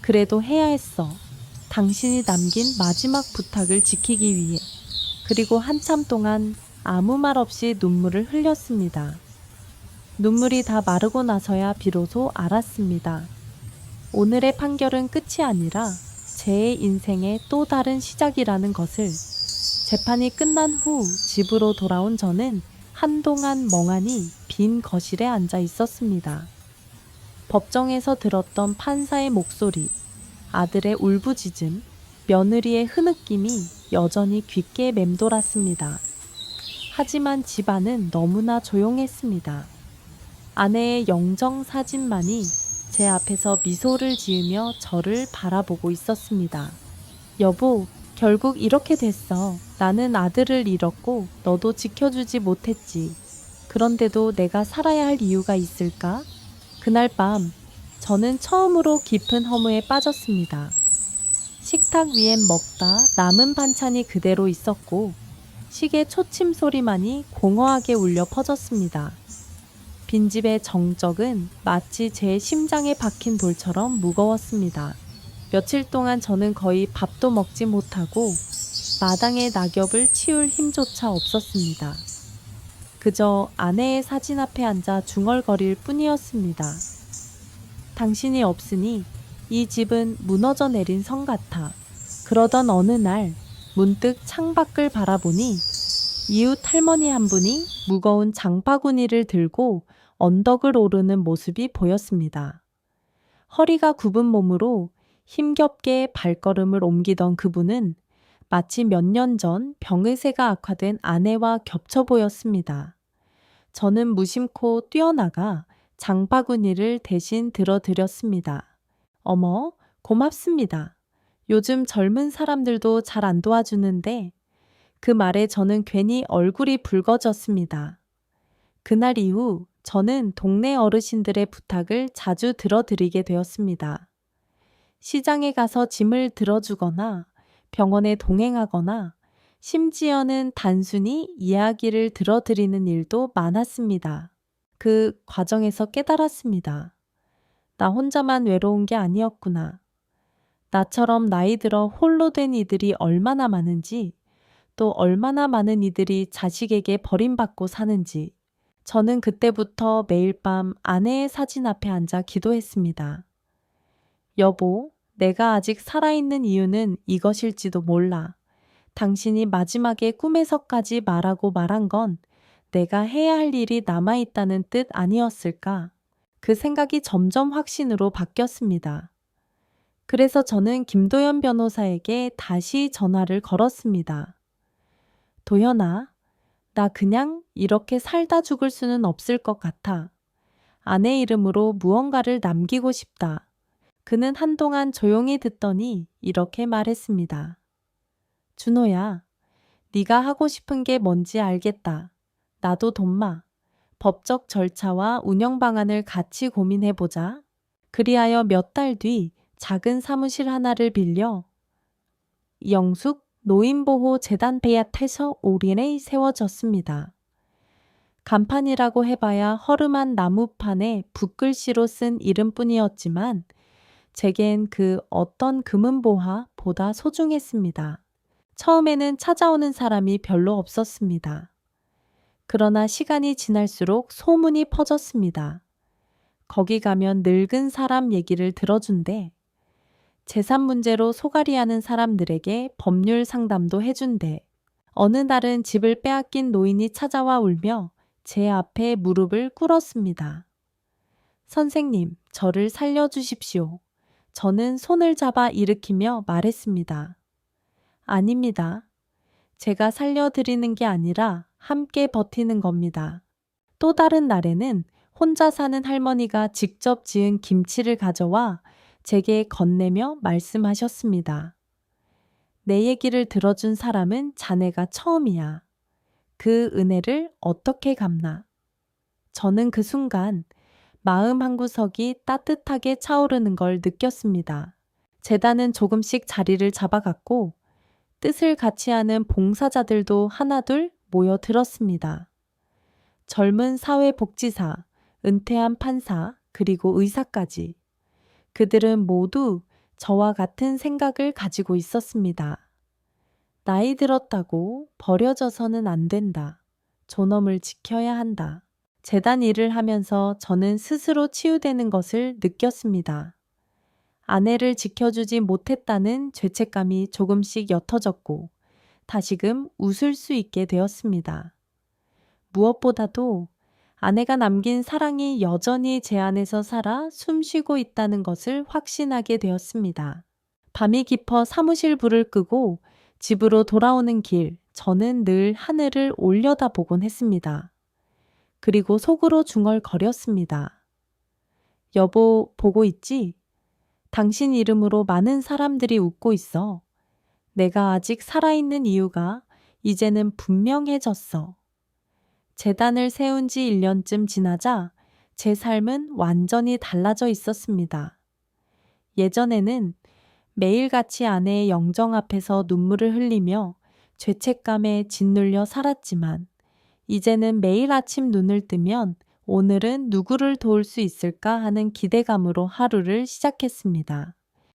그래도 해야 했어. 당신이 남긴 마지막 부탁을 지키기 위해. 그리고 한참 동안 아무 말 없이 눈물을 흘렸습니다. 눈물이 다 마르고 나서야 비로소 알았습니다. 오늘의 판결은 끝이 아니라 제 인생의 또 다른 시작이라는 것을. 재판이 끝난 후 집으로 돌아온 저는 한동안 멍하니 빈 거실에 앉아 있었습니다. 법정에서 들었던 판사의 목소리, 아들의 울부짖음, 며느리의 흐느낌이 여전히 귓가에 맴돌았습니다. 하지만 집안은 너무나 조용했습니다. 아내의 영정 사진만이 제 앞에서 미소를 지으며 저를 바라보고 있었습니다. 여보, 결국 이렇게 됐어. 나는 아들을 잃었고 너도 지켜주지 못했지. 그런데도 내가 살아야 할 이유가 있을까? 그날 밤 저는 처음으로 깊은 허무에 빠졌습니다. 식탁 위엔 먹다 남은 반찬이 그대로 있었고 시계 초침 소리만이 공허하게 울려 퍼졌습니다. 빈집의 정적은 마치 제 심장에 박힌 돌처럼 무거웠습니다. 며칠 동안 저는 거의 밥도 먹지 못하고 마당의 낙엽을 치울 힘조차 없었습니다. 그저 아내의 사진 앞에 앉아 중얼거릴 뿐이었습니다. 당신이 없으니 이 집은 무너져 내린 성 같아. 그러던 어느 날 문득 창밖을 바라보니 이웃 할머니 한 분이 무거운 장바구니를 들고 언덕을 오르는 모습이 보였습니다. 허리가 굽은 몸으로 힘겹게 발걸음을 옮기던 그분은 마치 몇 년 전 병의세가 악화된 아내와 겹쳐 보였습니다. 저는 무심코 뛰어나가 장바구니를 대신 들어드렸습니다. 어머, 고맙습니다. 요즘 젊은 사람들도 잘 안 도와주는데. 그 말에 저는 괜히 얼굴이 붉어졌습니다. 그날 이후 저는 동네 어르신들의 부탁을 자주 들어드리게 되었습니다. 시장에 가서 짐을 들어주거나 병원에 동행하거나 심지어는 단순히 이야기를 들어드리는 일도 많았습니다. 그 과정에서 깨달았습니다. 나 혼자만 외로운 게 아니었구나. 나처럼 나이 들어 홀로 된 이들이 얼마나 많은지, 또 얼마나 많은 이들이 자식에게 버림받고 사는지. 저는 그때부터 매일 밤 아내의 사진 앞에 앉아 기도했습니다. 여보, 내가 아직 살아있는 이유는 이것일지도 몰라. 당신이 마지막에 꿈에서까지 말한 건 내가 해야 할 일이 남아있다는 뜻 아니었을까? 그 생각이 점점 확신으로 바뀌었습니다. 그래서 저는 김도연 변호사에게 다시 전화를 걸었습니다. 도연아, 나 그냥 이렇게 살다 죽을 수는 없을 것 같아. 아내 이름으로 무언가를 남기고 싶다. 그는 한동안 조용히 듣더니 이렇게 말했습니다. 준호야, 네가 하고 싶은 게 뭔지 알겠다. 나도 돈마. 법적 절차와 운영 방안을 같이 고민해보자. 그리하여 몇 달 뒤 작은 사무실 하나를 빌려 영숙 노인보호재단 폐야태서 오린에 세워졌습니다. 간판이라고 해봐야 허름한 나무판에 붓글씨로 쓴 이름뿐이었지만 제겐 그 어떤 금은보화보다 소중했습니다. 처음에는 찾아오는 사람이 별로 없었습니다. 그러나 시간이 지날수록 소문이 퍼졌습니다. 거기 가면 늙은 사람 얘기를 들어준대. 재산 문제로 소갈이하는 사람들에게 법률 상담도 해준대. 어느 날은 집을 빼앗긴 노인이 찾아와 울며 제 앞에 무릎을 꿇었습니다. 선생님, 저를 살려주십시오. 저는 손을 잡아 일으키며 말했습니다. 아닙니다. 제가 살려드리는 게 아니라 함께 버티는 겁니다. 또 다른 날에는 혼자 사는 할머니가 직접 지은 김치를 가져와 제게 건네며 말씀하셨습니다. 내 얘기를 들어준 사람은 자네가 처음이야. 그 은혜를 어떻게 갚나? 저는 그 순간 마음 한구석이 따뜻하게 차오르는 걸 느꼈습니다. 재단은 조금씩 자리를 잡아갔고 뜻을 같이 하는 봉사자들도 하나둘 모여들었습니다. 젊은 사회복지사, 은퇴한 판사, 그리고 의사까지. 그들은 모두 저와 같은 생각을 가지고 있었습니다. 나이 들었다고 버려져서는 안 된다. 존엄을 지켜야 한다. 재단 일을 하면서 저는 스스로 치유되는 것을 느꼈습니다. 아내를 지켜주지 못했다는 죄책감이 조금씩 옅어졌고 다시금 웃을 수 있게 되었습니다. 무엇보다도 아내가 남긴 사랑이 여전히 제 안에서 살아 숨쉬고 있다는 것을 확신하게 되었습니다. 밤이 깊어 사무실 불을 끄고 집으로 돌아오는 길, 저는 늘 하늘을 올려다보곤 했습니다. 그리고 속으로 중얼거렸습니다. 여보, 보고 있지? 당신 이름으로 많은 사람들이 웃고 있어. 내가 아직 살아있는 이유가 이제는 분명해졌어. 재단을 세운 지 1년쯤 지나자 제 삶은 완전히 달라져 있었습니다. 예전에는 매일같이 아내의 영정 앞에서 눈물을 흘리며 죄책감에 짓눌려 살았지만 이제는 매일 아침 눈을 뜨면 오늘은 누구를 도울 수 있을까 하는 기대감으로 하루를 시작했습니다.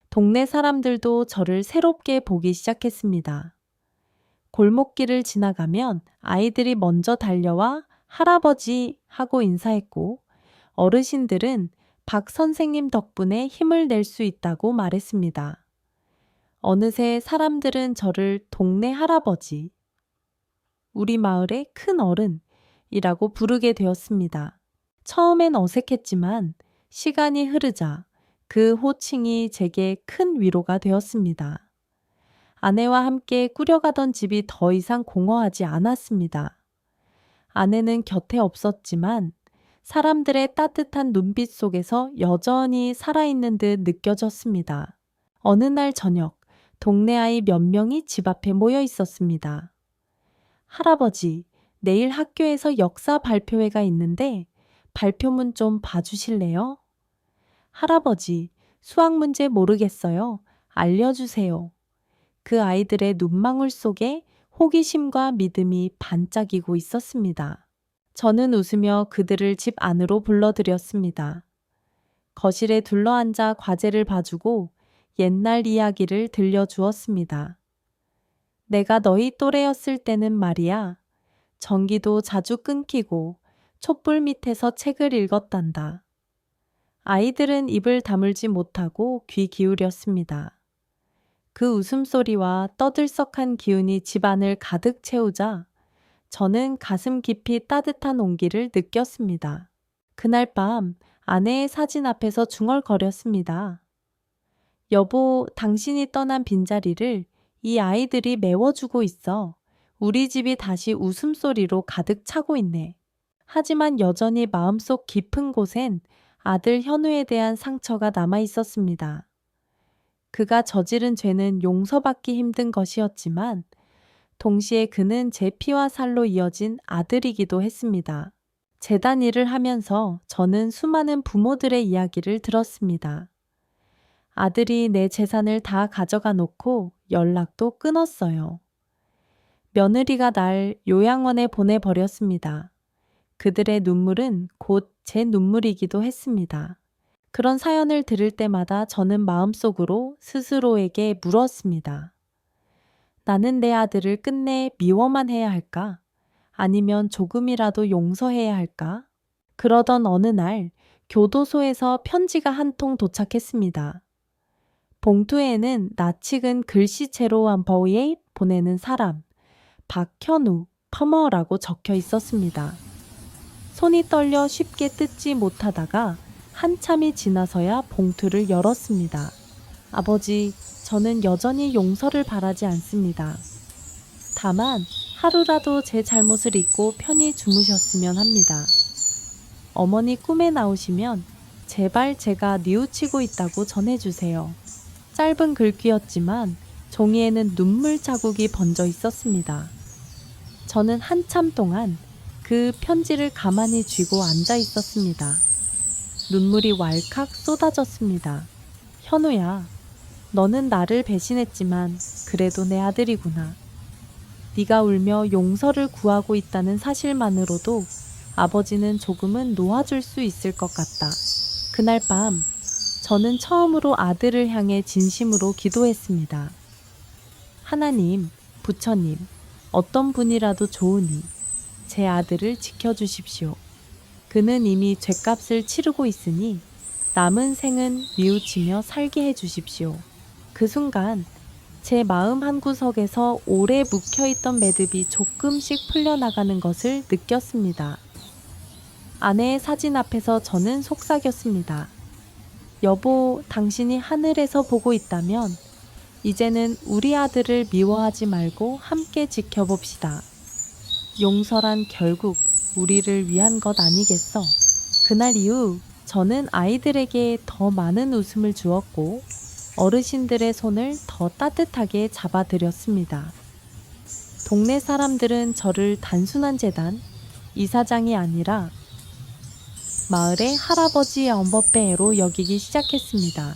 동네 사람들도 저를 새롭게 보기 시작했습니다. 골목길을 지나가면 아이들이 먼저 달려와 할아버지 하고 인사했고 어르신들은 박 선생님 덕분에 힘을 낼 수 있다고 말했습니다. 어느새 사람들은 저를 동네 할아버지, 우리 마을의 큰 어른이라고 부르게 되었습니다. 처음엔 어색했지만 시간이 흐르자 그 호칭이 제게 큰 위로가 되었습니다. 아내와 함께 꾸려가던 집이 더 이상 공허하지 않았습니다. 아내는 곁에 없었지만 사람들의 따뜻한 눈빛 속에서 여전히 살아있는 듯 느껴졌습니다. 어느 날 저녁, 동네 아이 몇 명이 집 앞에 모여 있었습니다. 할아버지, 내일 학교에서 역사 발표회가 있는데 발표문 좀 봐주실래요? 할아버지, 수학 문제 모르겠어요. 알려주세요. 그 아이들의 눈망울 속에 호기심과 믿음이 반짝이고 있었습니다. 저는 웃으며 그들을 집 안으로 불러들였습니다. 거실에 둘러앉아 과제를 봐주고 옛날 이야기를 들려주었습니다. 내가 너희 또래였을 때는 말이야. 전기도 자주 끊기고 촛불 밑에서 책을 읽었단다. 아이들은 입을 다물지 못하고 귀 기울였습니다. 그 웃음소리와 떠들썩한 기운이 집안을 가득 채우자 저는 가슴 깊이 따뜻한 온기를 느꼈습니다. 그날 밤 아내의 사진 앞에서 중얼거렸습니다. 여보, 당신이 떠난 빈자리를 이 아이들이 메워주고 있어. 우리 집이 다시 웃음소리로 가득 차고 있네. 하지만 여전히 마음속 깊은 곳엔 아들 현우에 대한 상처가 남아 있었습니다. 그가 저지른 죄는 용서받기 힘든 것이었지만 동시에 그는 제 피와 살로 이어진 아들이기도 했습니다. 재단 일을 하면서 저는 수많은 부모들의 이야기를 들었습니다. 아들이 내 재산을 다 가져가 놓고 연락도 끊었어요. 며느리가 날 요양원에 보내버렸습니다. 그들의 눈물은 곧 제 눈물이기도 했습니다. 그런 사연을 들을 때마다 저는 마음속으로 스스로에게 물었습니다. 나는 내 아들을 끝내 미워만 해야 할까? 아니면 조금이라도 용서해야 할까? 그러던 어느 날 교도소에서 편지가 한 통 도착했습니다. 봉투에는 낯익은 글씨체로 한 버위에 보내는 사람, 박현우, 퍼머라고 적혀 있었습니다. 손이 떨려 쉽게 뜯지 못하다가 한참이 지나서야 봉투를 열었습니다. 아버지, 저는 여전히 용서를 바라지 않습니다. 다만 하루라도 제 잘못을 잊고 편히 주무셨으면 합니다. 어머니 꿈에 나오시면 제발 제가 뉘우치고 있다고 전해주세요. 짧은 글귀였지만 종이에는 눈물 자국이 번져 있었습니다. 저는 한참 동안 그 편지를 가만히 쥐고 앉아 있었습니다. 눈물이 왈칵 쏟아졌습니다. 현우야, 너는 나를 배신했지만 그래도 내 아들이구나. 네가 울며 용서를 구하고 있다는 사실만으로도 아버지는 조금은 놓아줄 수 있을 것 같다. 그날 밤, 저는 처음으로 아들을 향해 진심으로 기도했습니다. 하나님, 부처님, 어떤 분이라도 좋으니 제 아들을 지켜주십시오. 그는 이미 죗값을 치르고 있으니 남은 생은 뉘우치며 살게 해주십시오. 그 순간 제 마음 한구석에서 오래 묵혀있던 매듭이 조금씩 풀려나가는 것을 느꼈습니다. 아내의 사진 앞에서 저는 속삭였습니다. 여보, 당신이 하늘에서 보고 있다면 이제는 우리 아들을 미워하지 말고 함께 지켜봅시다. 용서란 결국 우리를 위한 것 아니겠어? 그날 이후 저는 아이들에게 더 많은 웃음을 주었고 어르신들의 손을 더 따뜻하게 잡아드렸습니다. 동네 사람들은 저를 단순한 재단, 이사장이 아니라 마을의 할아버지 엄버빼로 여기기 시작했습니다.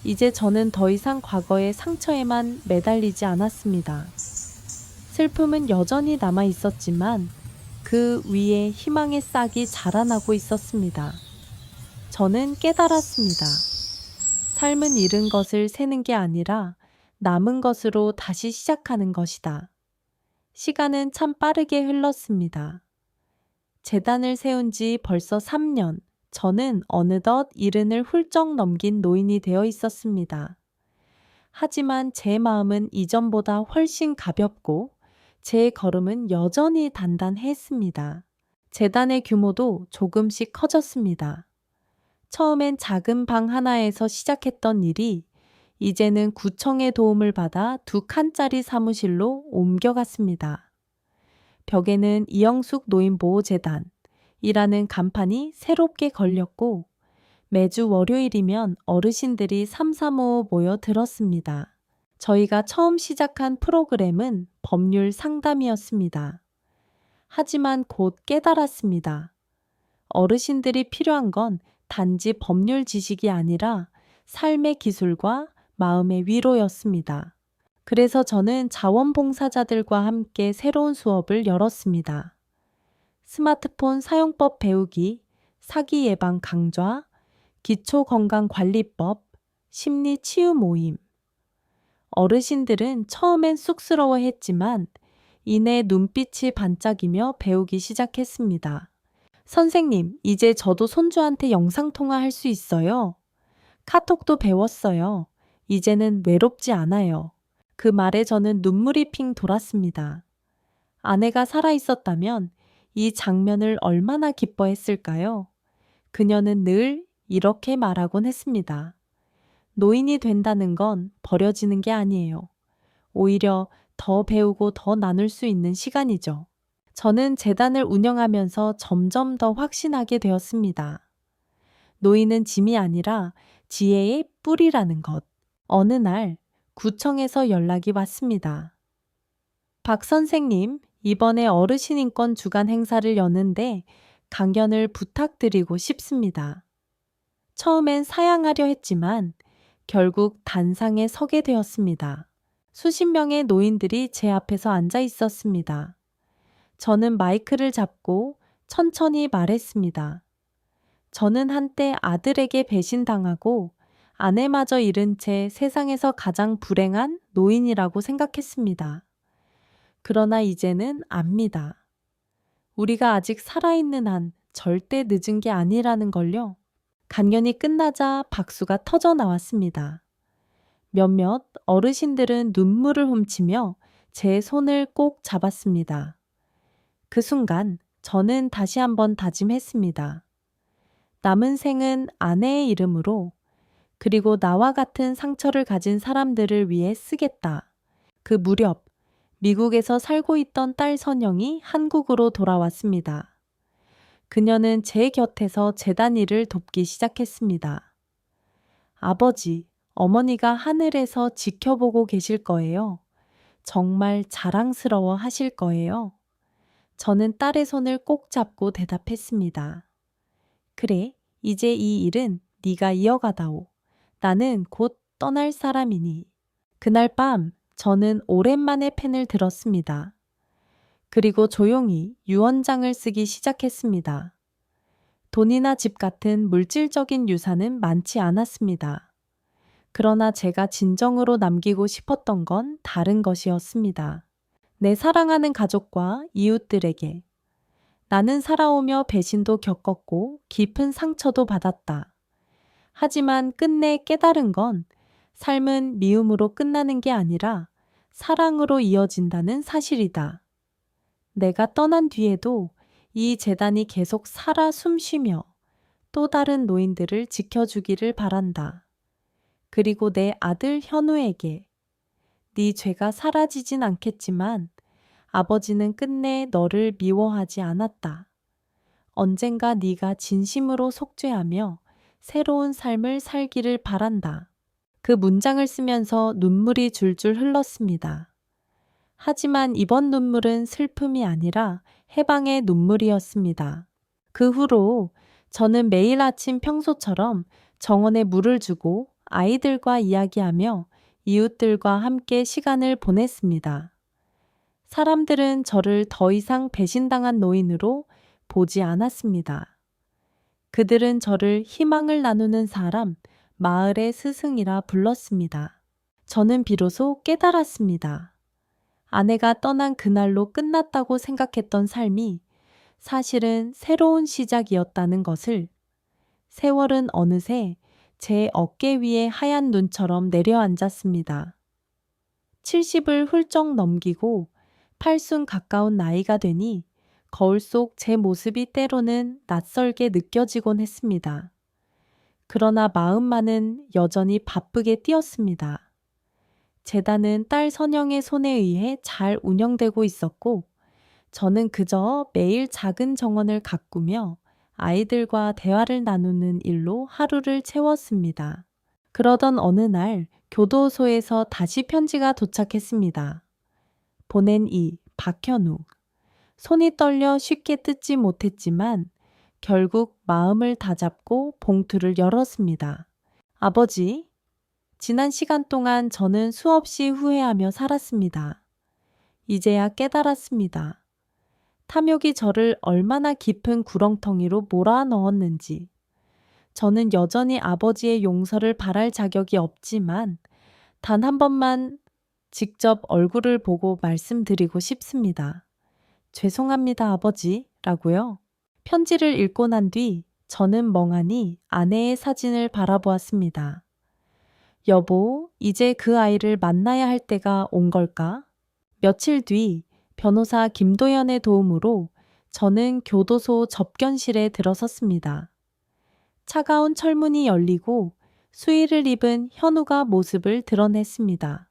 이제 저는 더 이상 과거의 상처에만 매달리지 않았습니다. 슬픔은 여전히 남아 있었지만 그 위에 희망의 싹이 자라나고 있었습니다. 저는 깨달았습니다. 삶은 잃은 것을 세는 게 아니라 남은 것으로 다시 시작하는 것이다. 시간은 참 빠르게 흘렀습니다. 재단을 세운 지 벌써 3년, 저는 어느덧 70을 훌쩍 넘긴 노인이 되어 있었습니다. 하지만 제 마음은 이전보다 훨씬 가볍고 제 걸음은 여전히 단단했습니다. 재단의 규모도 조금씩 커졌습니다. 처음엔 작은 방 하나에서 시작했던 일이 이제는 구청의 도움을 받아 2칸짜리 사무실로 옮겨갔습니다. 벽에는 이영숙 노인보호재단이라는 간판이 새롭게 걸렸고 매주 월요일이면 어르신들이 삼삼오오 모여 들었습니다. 저희가 처음 시작한 프로그램은 법률 상담이었습니다. 하지만 곧 깨달았습니다. 어르신들이 필요한 건 단지 법률 지식이 아니라 삶의 기술과 마음의 위로였습니다. 그래서 저는 자원봉사자들과 함께 새로운 수업을 열었습니다. 스마트폰 사용법 배우기, 사기 예방 강좌, 기초건강관리법, 심리치유 모임. 어르신들은 처음엔 쑥스러워했지만 이내 눈빛이 반짝이며 배우기 시작했습니다. 선생님, 이제 저도 손주한테 영상통화할 수 있어요. 카톡도 배웠어요. 이제는 외롭지 않아요. 그 말에 저는 눈물이 핑 돌았습니다. 아내가 살아있었다면 이 장면을 얼마나 기뻐했을까요? 그녀는 늘 이렇게 말하곤 했습니다. 노인이 된다는 건 버려지는 게 아니에요. 오히려 더 배우고 더 나눌 수 있는 시간이죠. 저는 재단을 운영하면서 점점 더 확신하게 되었습니다. 노인은 짐이 아니라 지혜의 뿌리라는 것. 어느 날 구청에서 연락이 왔습니다. 박 선생님, 이번에 어르신인권 주간 행사를 여는데 강연을 부탁드리고 싶습니다. 처음엔 사양하려 했지만 결국 단상에 서게 되었습니다. 수십 명의 노인들이 제 앞에서 앉아 있었습니다. 저는 마이크를 잡고 천천히 말했습니다. 저는 한때 아들에게 배신당하고 아내마저 잃은 채 세상에서 가장 불행한 노인이라고 생각했습니다. 그러나 이제는 압니다. 우리가 아직 살아있는 한 절대 늦은 게 아니라는 걸요. 강연이 끝나자 박수가 터져 나왔습니다. 몇몇 어르신들은 눈물을 훔치며 제 손을 꼭 잡았습니다. 그 순간 저는 다시 한번 다짐했습니다. 남은 생은 아내의 이름으로 그리고 나와 같은 상처를 가진 사람들을 위해 쓰겠다. 그 무렵 미국에서 살고 있던 딸 선영이 한국으로 돌아왔습니다. 그녀는 제 곁에서 재단 일을 돕기 시작했습니다. 아버지, 어머니가 하늘에서 지켜보고 계실 거예요. 정말 자랑스러워 하실 거예요. 저는 딸의 손을 꼭 잡고 대답했습니다. 그래, 이제 이 일은 네가 이어가다오. 나는 곧 떠날 사람이니. 그날 밤 저는 오랜만에 펜을 들었습니다. 그리고 조용히 유언장을 쓰기 시작했습니다. 돈이나 집 같은 물질적인 유산은 많지 않았습니다. 그러나 제가 진정으로 남기고 싶었던 건 다른 것이었습니다. 내 사랑하는 가족과 이웃들에게. 나는 살아오며 배신도 겪었고 깊은 상처도 받았다. 하지만 끝내 깨달은 건 삶은 미움으로 끝나는 게 아니라 사랑으로 이어진다는 사실이다. 내가 떠난 뒤에도 이 재단이 계속 살아 숨쉬며 또 다른 노인들을 지켜주기를 바란다. 그리고 내 아들 현우에게 네 죄가 사라지진 않겠지만 아버지는 끝내 너를 미워하지 않았다. 언젠가 네가 진심으로 속죄하며 새로운 삶을 살기를 바란다. 그 문장을 쓰면서 눈물이 줄줄 흘렀습니다. 하지만 이번 눈물은 슬픔이 아니라 해방의 눈물이었습니다. 그 후로 저는 매일 아침 평소처럼 정원에 물을 주고 아이들과 이야기하며 이웃들과 함께 시간을 보냈습니다. 사람들은 저를 더 이상 배신당한 노인으로 보지 않았습니다. 그들은 저를 희망을 나누는 사람, 마을의 스승이라 불렀습니다. 저는 비로소 깨달았습니다. 아내가 떠난 그날로 끝났다고 생각했던 삶이 사실은 새로운 시작이었다는 것을. 세월은 어느새 제 어깨 위에 하얀 눈처럼 내려앉았습니다. 70을 훌쩍 넘기고 팔순 가까운 나이가 되니 거울 속 제 모습이 때로는 낯설게 느껴지곤 했습니다. 그러나 마음만은 여전히 바쁘게 뛰었습니다. 재단은 딸 선영의 손에 의해 잘 운영되고 있었고 저는 그저 매일 작은 정원을 가꾸며 아이들과 대화를 나누는 일로 하루를 채웠습니다. 그러던 어느 날 교도소에서 다시 편지가 도착했습니다. 보낸 이 박현우. 손이 떨려 쉽게 뜯지 못했지만 결국 마음을 다잡고 봉투를 열었습니다. 아버지, 지난 시간 동안 저는 수없이 후회하며 살았습니다. 이제야 깨달았습니다. 탐욕이 저를 얼마나 깊은 구렁텅이로 몰아넣었는지. 저는 여전히 아버지의 용서를 바랄 자격이 없지만 단 한 번만 직접 얼굴을 보고 말씀드리고 싶습니다. 죄송합니다, 아버지. 라고요. 편지를 읽고 난 뒤 저는 멍하니 아내의 사진을 바라보았습니다. 여보, 이제 그 아이를 만나야 할 때가 온 걸까? 며칠 뒤 변호사 김도연의 도움으로 저는 교도소 접견실에 들어섰습니다. 차가운 철문이 열리고 수의를 입은 현우가 모습을 드러냈습니다.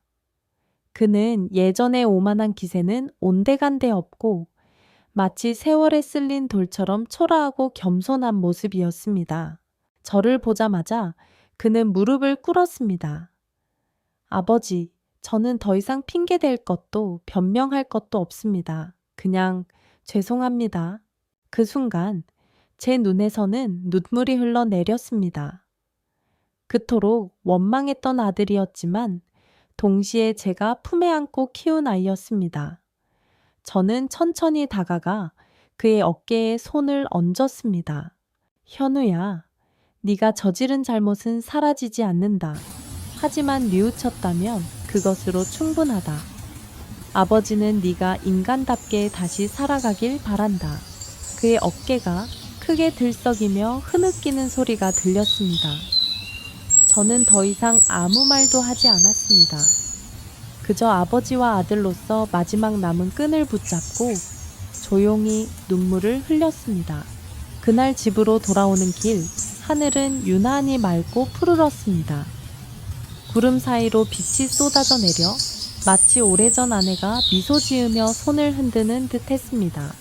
그는 예전의 오만한 기세는 온데간데 없고 마치 세월에 쓸린 돌처럼 초라하고 겸손한 모습이었습니다. 저를 보자마자 그는 무릎을 꿇었습니다. 아버지, 저는 더 이상 핑계댈 것도 변명할 것도 없습니다. 그냥 죄송합니다. 그 순간 제 눈에서는 눈물이 흘러내렸습니다. 그토록 원망했던 아들이었지만 동시에 제가 품에 안고 키운 아이였습니다. 저는 천천히 다가가 그의 어깨에 손을 얹었습니다. 현우야, 네가 저지른 잘못은 사라지지 않는다. 하지만 뉘우쳤다면 그것으로 충분하다. 아버지는 네가 인간답게 다시 살아가길 바란다. 그의 어깨가 크게 들썩이며 흐느끼는 소리가 들렸습니다. 저는 더 이상 아무 말도 하지 않았습니다. 그저 아버지와 아들로서 마지막 남은 끈을 붙잡고 조용히 눈물을 흘렸습니다. 그날 집으로 돌아오는 길, 하늘은 유난히 맑고 푸르렀습니다. 구름 사이로 빛이 쏟아져 내려 마치 오래전 아내가 미소 지으며 손을 흔드는 듯 했습니다.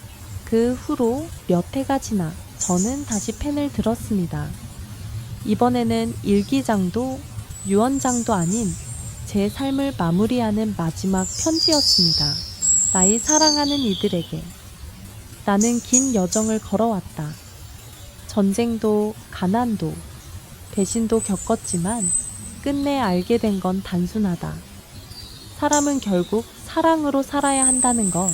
그 후로 몇 해가 지나 저는 다시 펜을 들었습니다. 이번에는 일기장도 유언장도 아닌 제 삶을 마무리하는 마지막 편지였습니다. 나의 사랑하는 이들에게. 나는 긴 여정을 걸어왔다. 전쟁도 가난도 배신도 겪었지만 끝내 알게 된 건 단순하다. 사람은 결국 사랑으로 살아야 한다는 것.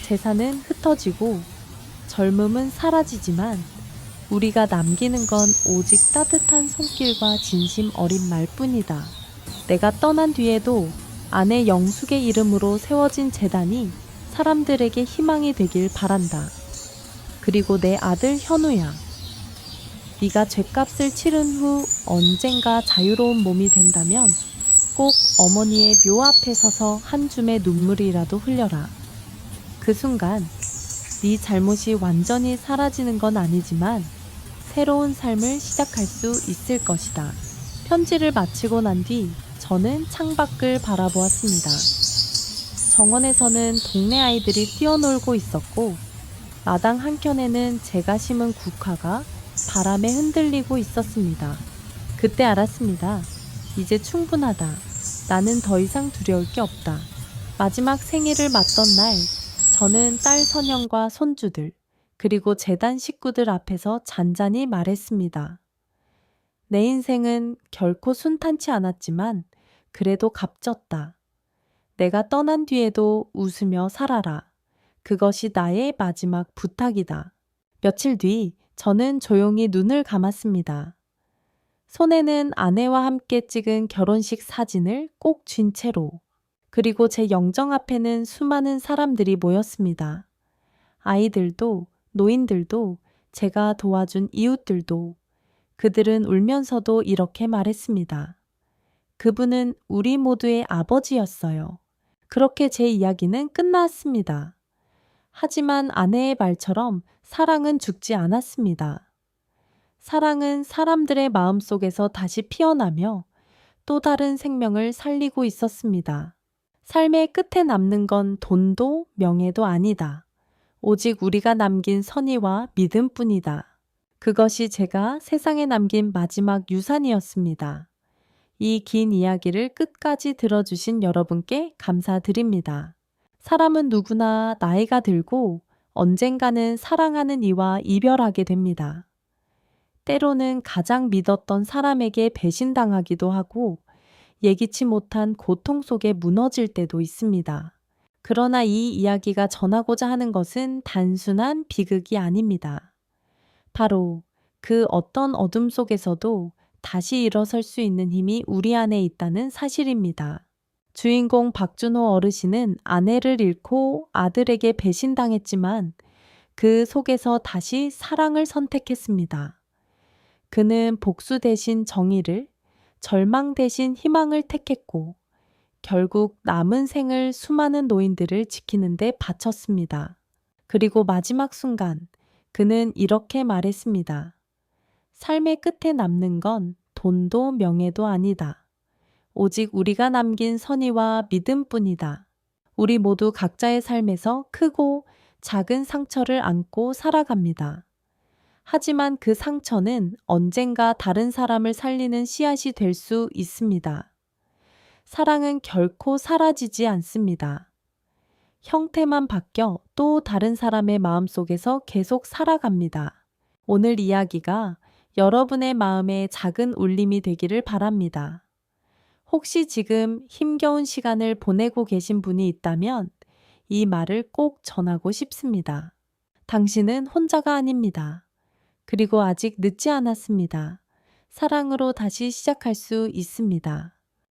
재산은 흩어지고 젊음은 사라지지만 우리가 남기는 건 오직 따뜻한 손길과 진심 어린 말뿐이다. 내가 떠난 뒤에도 아내 영숙의 이름으로 세워진 재단이 사람들에게 희망이 되길 바란다. 그리고 내 아들 현우야. 네가 죗값을 치른 후 언젠가 자유로운 몸이 된다면 꼭 어머니의 묘 앞에 서서 한 줌의 눈물이라도 흘려라. 그 순간 네 잘못이 완전히 사라지는 건 아니지만 새로운 삶을 시작할 수 있을 것이다. 편지를 마치고 난 뒤 저는 창밖을 바라보았습니다. 정원에서는 동네 아이들이 뛰어놀고 있었고 마당 한켠에는 제가 심은 국화가 바람에 흔들리고 있었습니다. 그때 알았습니다. 이제 충분하다. 나는 더 이상 두려울 게 없다. 마지막 생일을 맞던 날 저는 딸 선영과 손주들 그리고 재단 식구들 앞에서 잔잔히 말했습니다. 내 인생은 결코 순탄치 않았지만 그래도 값졌다. 내가 떠난 뒤에도 웃으며 살아라. 그것이 나의 마지막 부탁이다. 며칠 뒤 저는 조용히 눈을 감았습니다. 손에는 아내와 함께 찍은 결혼식 사진을 꼭 쥔 채로 그리고 제 영정 앞에는 수많은 사람들이 모였습니다. 아이들도 노인들도 제가 도와준 이웃들도 그들은 울면서도 이렇게 말했습니다. 그분은 우리 모두의 아버지였어요. 그렇게 제 이야기는 끝났습니다. 하지만 아내의 말처럼 사랑은 죽지 않았습니다. 사랑은 사람들의 마음속에서 다시 피어나며 또 다른 생명을 살리고 있었습니다. 삶의 끝에 남는 건 돈도 명예도 아니다. 오직 우리가 남긴 선의와 믿음뿐이다. 그것이 제가 세상에 남긴 마지막 유산이었습니다. 이 긴 이야기를 끝까지 들어주신 여러분께 감사드립니다. 사람은 누구나 나이가 들고 언젠가는 사랑하는 이와 이별하게 됩니다. 때로는 가장 믿었던 사람에게 배신당하기도 하고 예기치 못한 고통 속에 무너질 때도 있습니다. 그러나 이 이야기가 전하고자 하는 것은 단순한 비극이 아닙니다. 바로 그 어떤 어둠 속에서도 다시 일어설 수 있는 힘이 우리 안에 있다는 사실입니다. 주인공 박준호 어르신은 아내를 잃고 아들에게 배신당했지만 그 속에서 다시 사랑을 선택했습니다. 그는 복수 대신 정의를, 절망 대신 희망을 택했고 결국 남은 생을 수많은 노인들을 지키는 데 바쳤습니다. 그리고 마지막 순간 그는 이렇게 말했습니다. 삶의 끝에 남는 건 돈도 명예도 아니다. 오직 우리가 남긴 선의와 믿음뿐이다. 우리 모두 각자의 삶에서 크고 작은 상처를 안고 살아갑니다. 하지만 그 상처는 언젠가 다른 사람을 살리는 씨앗이 될 수 있습니다. 사랑은 결코 사라지지 않습니다. 형태만 바뀌어 또 다른 사람의 마음속에서 계속 살아갑니다. 오늘 이야기가 여러분의 마음에 작은 울림이 되기를 바랍니다. 혹시 지금 힘겨운 시간을 보내고 계신 분이 있다면 이 말을 꼭 전하고 싶습니다. 당신은 혼자가 아닙니다. 그리고 아직 늦지 않았습니다. 사랑으로 다시 시작할 수 있습니다.